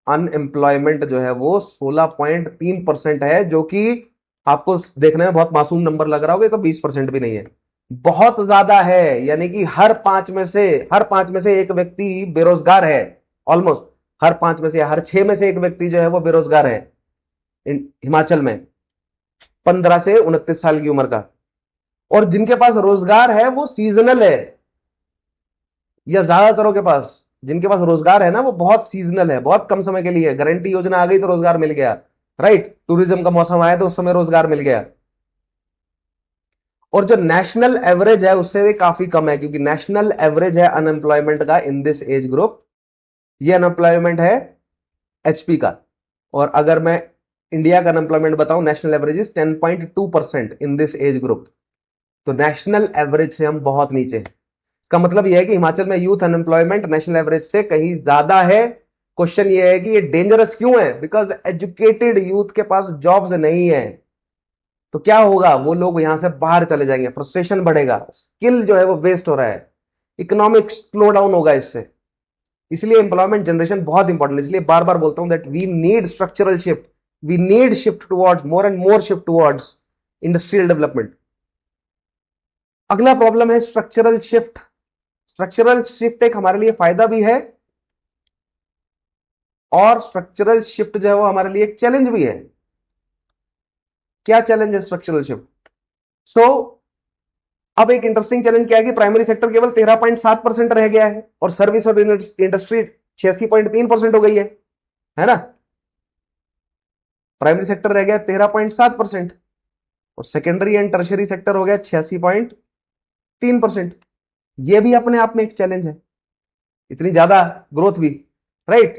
अनएम्प्लॉयमेंट जो है वो 16.3% है, जो कि आपको देखने में बहुत मासूम नंबर लग रहा होगा, तो 20% भी नहीं है, बहुत ज्यादा है। यानी कि हर पांच में से एक व्यक्ति बेरोजगार है, ऑलमोस्ट हर 5 में से, हर 6 में से एक व्यक्ति जो है वो बेरोजगार है हिमाचल में। 15 से 29 साल की उम्र का। और जिनके पास रोजगार है वो सीजनल है, या ज्यादातरों के पास जिनके पास रोजगार है ना वो बहुत सीजनल है, बहुत कम समय के लिए। गारंटी योजना आ गई तो रोजगार मिल गया, राइट। टूरिज्म का मौसम आया तो उस समय रोजगार मिल गया। और जो नेशनल एवरेज है उससे काफी कम है, क्योंकि नेशनल एवरेज है अनएम्प्लॉयमेंट का इन दिस एज ग्रुप, ये अनएम्प्लॉयमेंट है एचपी का। और अगर मैं इंडिया का अनएम्प्लॉयमेंट बताऊं, national average is 10.2% in this age group. तो नेशनल एवरेज से हम बहुत नीचे हैं। का मतलब यह है कि हिमाचल में यूथ अनएम्प्लॉयमेंट नेशनल एवरेज से कहीं ज्यादा है। क्वेश्चन यह है कि ये डेंजरस क्यों है? बिकॉज एजुकेटेड यूथ के पास जॉब्स नहीं है। तो क्या होगा, वो लोग यहां से बाहर चले जाएंगे, फ्रस्ट्रेशन बढ़ेगा, स्किल जो है वो वेस्ट हो रहा है, इकोनॉमिक स्लो डाउन होगा इससे। इसलिए एम्प्लॉयमेंट जनरेशन बहुत इंपॉर्टेंट है। इसलिए बार बार बोलता हूं that we need structural shift, we need shift towards more and more shift towards industrial development. अगला प्रॉब्लम है स्ट्रक्चरल शिफ्ट। स्ट्रक्चरल शिफ्ट एक हमारे लिए फायदा भी है, और स्ट्रक्चरल शिफ्ट जो है वो हमारे लिए एक चैलेंज भी है। क्या चैलेंज है स्ट्रक्चरल शिफ्ट? सो अब एक इंटरेस्टिंग चैलेंज क्या है कि प्राइमरी सेक्टर केवल 13.7% रह गया है, और सर्विस और इंडस्ट्री 86.3% हो गई है ना। प्राइमरी सेक्टर रह गया 13.7%, और सेकेंडरी एंड टर्शरी सेक्टर हो गया 86.3%। ये भी अपने आप में एक चैलेंज है, इतनी ज्यादा ग्रोथ भी, राइट।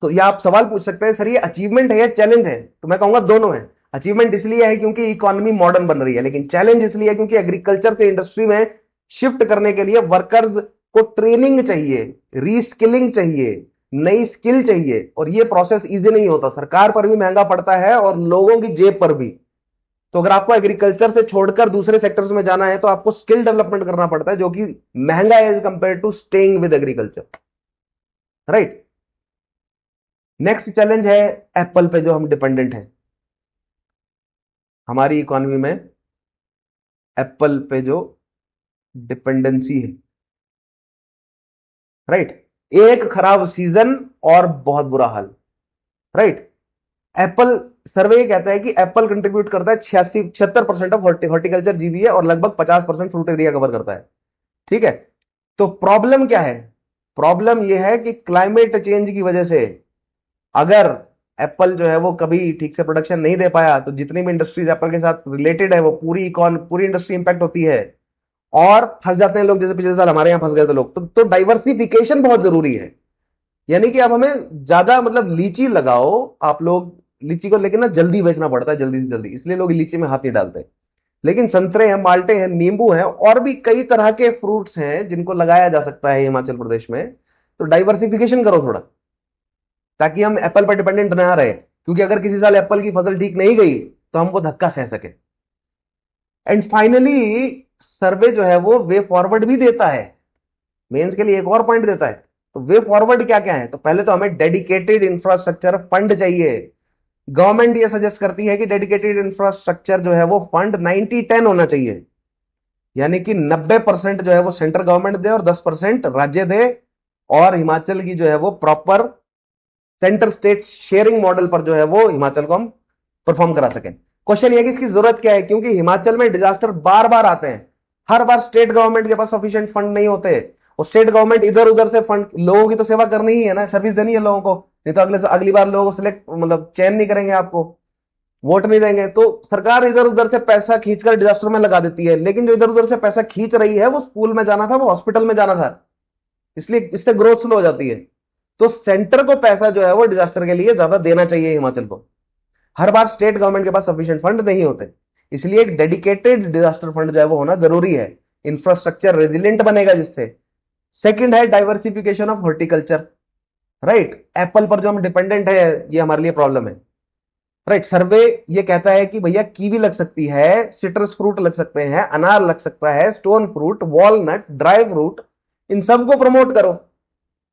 तो ये आप सवाल पूछ सकते हैं सर ये अचीवमेंट है या चैलेंज है? तो मैं कहूंगा दोनों है। अचीवमेंट इसलिए है क्योंकि इकोनॉमी मॉडर्न बन रही है, लेकिन चैलेंज इसलिए है क्योंकि एग्रीकल्चर से इंडस्ट्री में शिफ्ट करने के लिए वर्कर्स को ट्रेनिंग चाहिए, रीस्किलिंग चाहिए, नई स्किल चाहिए, और ये प्रोसेस इजी नहीं होता। सरकार पर भी महंगा पड़ता है और लोगों की जेब पर भी। तो अगर आपको एग्रीकल्चर से छोड़कर दूसरे सेक्टर्स में जाना है तो आपको स्किल डेवलपमेंट करना पड़ता है, जो कि महंगा है as compare to staying with agriculture, right. Next challenge है एप्पल पे जो हम डिपेंडेंट हैं। हमारी इकोनॉमी में एप्पल पे जो डिपेंडेंसी है, राइट। एक खराब सीजन और बहुत बुरा हाल, राइट। एप्पल सर्वे कहता है कि एप्पल कंट्रीब्यूट करता है 76% ऑफ हॉर्टिकल्चर जीबीए और लगभग 50% फ्रूट एरिया कवर करता है, ठीक है। तो प्रॉब्लम क्या है? प्रॉब्लम यह है कि क्लाइमेट चेंज की वजह से अगर एप्पल जो है वो कभी ठीक से प्रोडक्शन नहीं दे पाया तो जितनी भी इंडस्ट्रीज एप्पल के साथ रिलेटेड है वो पूरी इंडस्ट्री इंपैक्ट होती है, और फंस जाते हैं लोग। जैसे पिछले साल हमारे यहां फंस गए थे लोग। तो डाइवर्सिफिकेशन बहुत जरूरी है। यानी कि अब हमें ज्यादा मतलब लीची लगाओ आप लोग, लीची को लेकिन ना जल्दी बेचना पड़ता है, जल्दी से जल्दी, इसलिए लोग लीची में हाथ नहीं डालते। लेकिन संतरे हैं, माल्टे हैं, नींबू हैं, और भी कई तरह के फ्रूट्स हैं जिनको लगाया जा सकता है हिमाचल प्रदेश में। तो डाइवर्सिफिकेशन करो थोड़ा, ताकि हम एप्पल पर डिपेंडेंट ना रहे, क्योंकि अगर किसी साल एप्पल की फसल ठीक नहीं गई तो हम वो धक्का सह सके। एंड फाइनली सर्वे जो है वो वे फॉरवर्ड भी देता है, मेंस के लिए एक और पॉइंट देता है। तो वे फॉरवर्ड क्या क्या है? तो पहले तो हमें डेडिकेटेड इंफ्रास्ट्रक्चर फंड चाहिए। गवर्नमेंट ये सजेस्ट करती है कि डेडिकेटेड इंफ्रास्ट्रक्चर जो है वो फंड 90-10 होना चाहिए, यानी कि 90% जो है वो सेंट्रल गवर्नमेंट दे और 10% राज्य दे, और हिमाचल की जो है वो proper centre state sharing model पर जो है वो हिमाचल को हम परफॉर्म करा सकें। क्वेश्चन ये है कि इसकी जरूरत क्या है? क्योंकि हिमाचल में डिजास्टर बार बार आते हैं, हर बार स्टेट गवर्नमेंट के पास सफिशिएंट फंड नहीं होते, और स्टेट गवर्नमेंट इधर उधर से फंड, लोगों की तो सेवा करनी ही है ना, सर्विस देनी है लोगों को, नहीं तो अगली बार लोगों को सिलेक्ट मतलब चयन नहीं करेंगे, आपको वोट नहीं देंगे। तो सरकार इधर उधर से पैसा खींचकर डिजास्टर में लगा देती है, लेकिन जो इधर उधर से पैसा खींच रही है वो स्कूल में जाना था, वो हॉस्पिटल में जाना था, इसलिए इससे ग्रोथ स्लो हो जाती है। तो सेंटर को पैसा जो है वो डिजास्टर के लिए ज्यादा देना चाहिए हिमाचल को। हर बार स्टेट गवर्नमेंट के पास सफिशिएंट फंड नहीं होते, इसलिए एक डेडिकेटेड डिजास्टर फंड जो है वो होना जरूरी है। इंफ्रास्ट्रक्चर रेजिलिएंट बनेगा जिससे। सेकंड है diversification of horticulture, right. Apple पर जो हम डिपेंडेंट है ये हमारे लिए प्रॉब्लम है, राइट। सर्वे ये कहता है कि भैया कीवी लग सकती है, सिट्रस फ्रूट लग सकते हैं, अनार लग सकता है, stone fruit, walnut, dry fruit, इन सबको प्रमोट करो।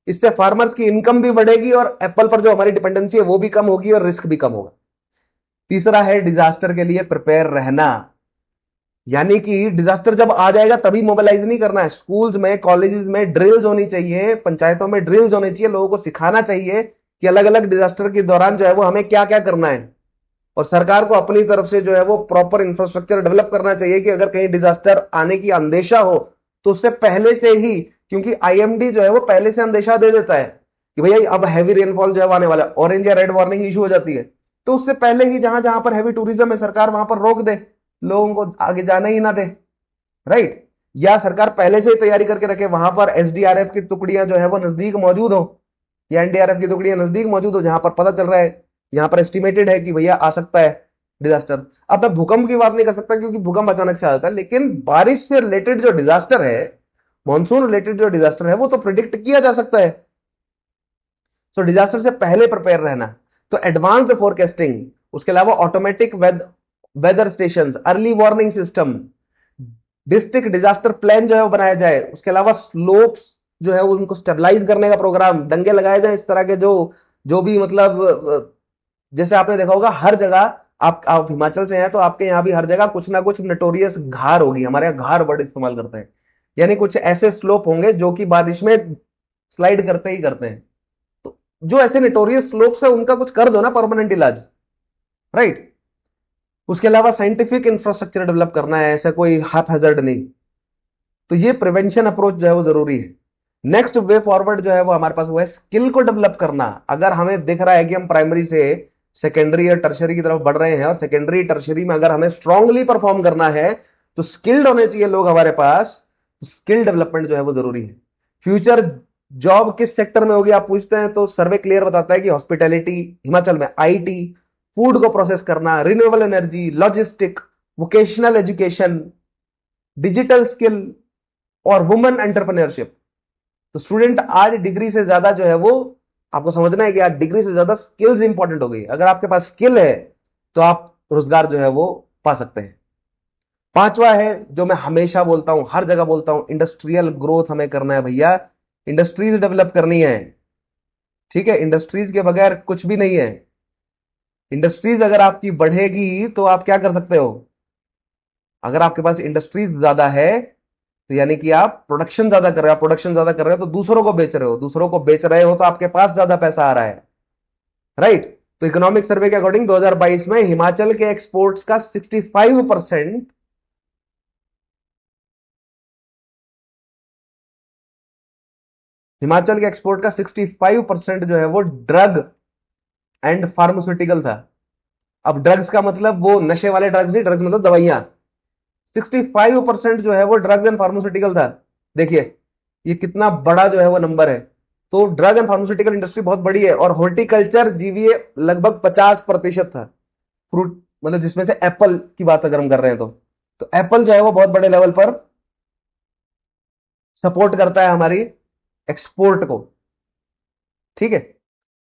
इससे फार्मर्स की इनकम भी बढ़ेगी और एप्पल पर जो हमारी डिपेंडेंसी है वो भी कम होगी और रिस्क भी कम होगा। तीसरा है डिजास्टर के लिए प्रिपेयर रहना, यानी कि डिजास्टर जब आ जाएगा तभी मोबिलाइज नहीं करना है। स्कूल्स में, कॉलेजेस में ड्रिल्स होनी चाहिए, पंचायतों में ड्रिल्स होनी चाहिए, लोगों को सिखाना चाहिए कि अलग अलग डिजास्टर के दौरान जो है वो हमें क्या क्या करना है। और सरकार को अपनी तरफ से जो है वो प्रॉपर इंफ्रास्ट्रक्चर डेवलप करना चाहिए कि अगर कहीं डिजास्टर आने की अंदेशा हो तो उससे पहले से ही, क्योंकि आईएमडी जो है वो पहले से अंदेशा दे देता है कि भैया अब हैवी रेनफॉल जो है आने वाला है, ऑरेंज या रेड वार्निंग इशू हो जाती है, तो उससे पहले ही जहां जहां पर हैवी टूरिज्म है सरकार वहां पर रोक दे, लोगों को आगे जाने ही ना दे। राइट। या सरकार पहले से ही तैयारी करके रखे, वहां पर एसडीआरएफ की टुकड़ियां जो है वो नजदीक मौजूद हो, या एनडीआरएफ की टुकड़ियां नजदीक मौजूद हो, जहां पर पता चल रहा है, यहां पर एस्टिमेटेड है कि भैया आ सकता है डिजास्टर। अब मैं भूकंप की बात नहीं कर सकता क्योंकि भूकंप अचानक से आ जाता है, लेकिन बारिश से रिलेटेड जो डिजास्टर है, मानसून रिलेटेड जो डिजास्टर है, वो तो प्रिडिक्ट किया जा सकता है। तो डिजास्टर से पहले प्रिपेयर रहना, तो एडवांस फोरकास्टिंग, उसके अलावा automatic weather station, early warning system, district disaster plan जो है वो बनाया जाए, उसके अलावा स्लोप्स जो है उनको स्टेबलाइज करने का प्रोग्राम, डंगे लगाए जाए इस तरह के, जो जो भी मतलब जैसे आपने देखा होगा हर जगह, आप हिमाचल से हैं तो आपके यहाँ भी हर जगह कुछ ना कुछ नटोरियस घार होगी, हमारे यहाँ घार वर्ड इस्तेमाल करते हैं, यानी कुछ ऐसे स्लोप होंगे जो कि बारिश में स्लाइड करते ही करते हैं। तो जो ऐसे नटोरियस स्लोप्स है उनका कुछ कर दो ना परमानेंट इलाज। राइट। उसके अलावा साइंटिफिक इंफ्रास्ट्रक्चर डेवलप करना है, ऐसा कोई हाफ हैजर्ड नहीं। तो ये प्रिवेंशन अप्रोच जो है वो जरूरी है। नेक्स्ट वे फॉरवर्ड जो है वो हमारे पास वो है स्किल को डेवलप करना। अगर हमें दिख रहा है कि हम प्राइमरी से सेकेंडरी या टर्शरी की तरफ बढ़ रहे हैं और सेकेंडरी टर्शरी में अगर हमें स्ट्रांगली परफॉर्म करना है तो स्किल्ड होने चाहिए लोग हमारे पास। स्किल डेवलपमेंट जो है वो जरूरी है। फ्यूचर जॉब किस सेक्टर में होगी आप पूछते हैं, तो सर्वे क्लियर बताता है कि हॉस्पिटैलिटी, हिमाचल में आईटी, फूड को प्रोसेस करना, renewable energy, logistic, vocational education, digital skill और वुमेन एंटरप्रेन्योरशिप। तो स्टूडेंट आज डिग्री से ज्यादा जो है वो, आपको समझना है कि आज डिग्री से ज्यादा स्किल्स इंपॉर्टेंट हो गई। अगर आपके पास स्किल है तो आप रोजगार जो है वो पा सकते हैं। पांचवा है जो मैं हमेशा बोलता हूं, हर जगह बोलता हूं, इंडस्ट्रियल ग्रोथ हमें करना है भैया। इंडस्ट्रीज डेवलप करनी है। ठीक है, इंडस्ट्रीज के बगैर कुछ भी नहीं है। इंडस्ट्रीज अगर आपकी बढ़ेगी तो आप क्या कर सकते हो, अगर आपके पास इंडस्ट्रीज ज्यादा है तो यानी कि आप प्रोडक्शन ज्यादा कर रहे हो, प्रोडक्शन ज्यादा कर रहे हो तो दूसरों को बेच रहे हो, दूसरों को बेच रहे हो तो आपके पास ज्यादा पैसा आ रहा है। राइट। तो इकोनॉमिक सर्वे के अकॉर्डिंग 2022 में हिमाचल के एक्सपोर्ट्स का 65%, हिमाचल के एक्सपोर्ट का 65% जो है वो ड्रग एंड फार्मास्यूटिकल था। अब ड्रग्स का मतलब वो नशे वाले ड्रग्स नहीं, ड्रग्स मतलब दवाइयां। 65% जो है वो ड्रग्स एंड फार्मास्यूटिकल था। देखिए ये कितना बड़ा जो है वो नंबर है। तो ड्रग एंड फार्मास्यूटिकल इंडस्ट्री बहुत बड़ी है। और हॉर्टिकल्चर जीवीए लगभग 50% था। फ्रूट मतलब जिसमें से एप्पल की बात अगर हम कर रहे हैं तो एप्पल जो है वो बहुत बड़े लेवल पर सपोर्ट करता है हमारी एक्सपोर्ट को। ठीक है।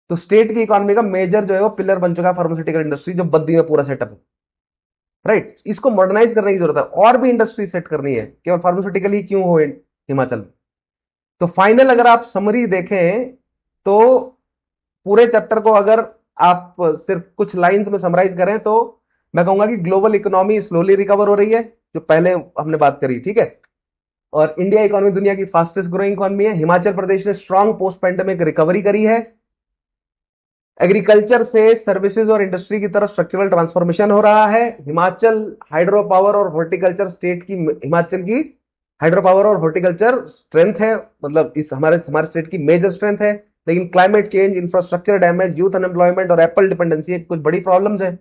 तो स्टेट की इकोनॉमी का मेजर जो है वो पिलर बन चुका है फार्मास्यूटिकल इंडस्ट्री, जो बद्दी में पूरा सेटअप है। राइट। इसको मॉडर्नाइज करने की जरूरत है, और भी इंडस्ट्री सेट करनी है, केवल फार्मास्यूटिकल ही क्यों हो हिमाचल में। तो फाइनल अगर आप समरी देखें तो पूरे चैप्टर को अगर आप सिर्फ कुछ लाइंस में समराइज करें तो मैं कहूंगा कि ग्लोबल इकोनॉमी स्लोली रिकवर हो रही है, जो पहले हमने बात करी। ठीक है। और इंडिया इकोनॉमी दुनिया की फास्टेस्ट ग्रोइंग इकोनॉमी है। हिमाचल प्रदेश ने स्ट्रांग पोस्ट पैंडेमिक रिकवरी करी है। एग्रीकल्चर से सर्विसेज और इंडस्ट्री की तरफ स्ट्रक्चरल ट्रांसफॉर्मेशन हो रहा है। हिमाचल हाइड्रो पावर और हॉर्टिकल्चर स्टेट की, हिमाचल की हाइड्रो पावर और हॉर्टिकल्चर स्ट्रेंथ है, मतलब इस हमारे हमारे स्टेट की मेजर स्ट्रेंथ है। लेकिन climate change, infrastructure damage, youth unemployment और एप्पल डिपेंडेंसी कुछ बड़ी प्रॉब्लम्स है,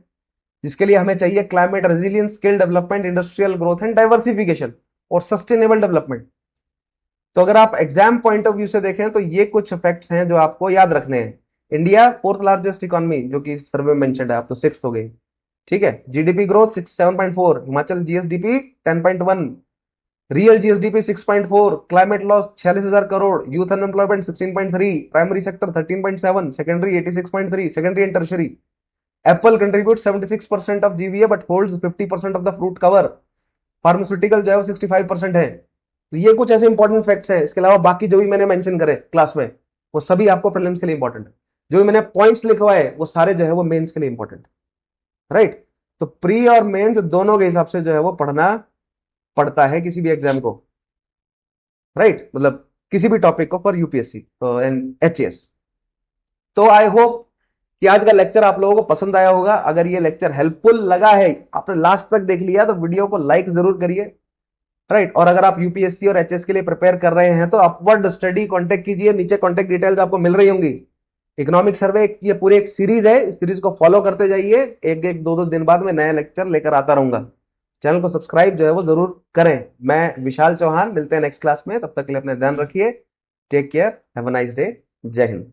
जिसके लिए हमें चाहिए climate resilience, skill development, industrial growth and diversification और सस्टेनेबल डेवलपमेंट। तो अगर आप एग्जाम पॉइंट ऑफ व्यू से देखें तो ये कुछ फैक्ट्स हैं जो आपको याद रखने हैं। इंडिया फोर्थ लार्जेस्ट इकोनॉमी, जो कि सर्वे में मेंशन्ड है, आप तो सिक्स हो गई। ठीक है। GDP growth 7.4, Himachal GSDP 10.1, real GSDP 6.4, climate loss 46,000 crore, youth unemployment 16.3, primary sector 13.7, secondary 86.3, secondary and tertiary. Apple contribute 76% of GVA but holds 50% of the fruit cover. Pharmaceutical जो है वो 65% है। तो ये कुछ ऐसे इंपॉर्टेंट फैक्ट्स हैं। इसके अलावा बाकी जो भी मैंने मेंशन करे क्लास में, वो सभी आपको प्रीलिम्स के लिए इंपॉर्टेंट है। जो भी मैंने पॉइंट्स लिखवाए वो सारे जो है वो मेंस के लिए इंपॉर्टेंट है। राइट। तो प्री और मेंस दोनों के हिसाब से जो है वो पढ़ना पड़ता है किसी भी एग्जाम को। राइट। मतलब किसी भी टॉपिक को फॉर यूपीएससी एंड एचएस। तो आई होप कि आज का लेक्चर आप लोगों को पसंद आया होगा। अगर ये लेक्चर हेल्पफुल लगा है, आपने लास्ट तक देख लिया, तो वीडियो को लाइक जरूर करिए, राइट। और अगर आप यूपीएससी और एचएस के लिए प्रिपेयर कर रहे हैं तो अपवर्ड स्टडी कांटेक्ट कीजिए, नीचे कांटेक्ट डिटेल्स आपको मिल रही होंगी। इकोनॉमिक सर्वे ये पूरी एक सीरीज है, इस सीरीज को फॉलो करते जाइए। एक एक दो दो दिन बाद में नया लेक्चर लेकर आता रहूंगा। चैनल को सब्सक्राइब जो है वो जरूर करें। मैं विशाल चौहान, मिलते हैं नेक्स्ट क्लास में, तब तक के लिए अपना ध्यान रखिए। Take care, have a nice day. जय हिंद।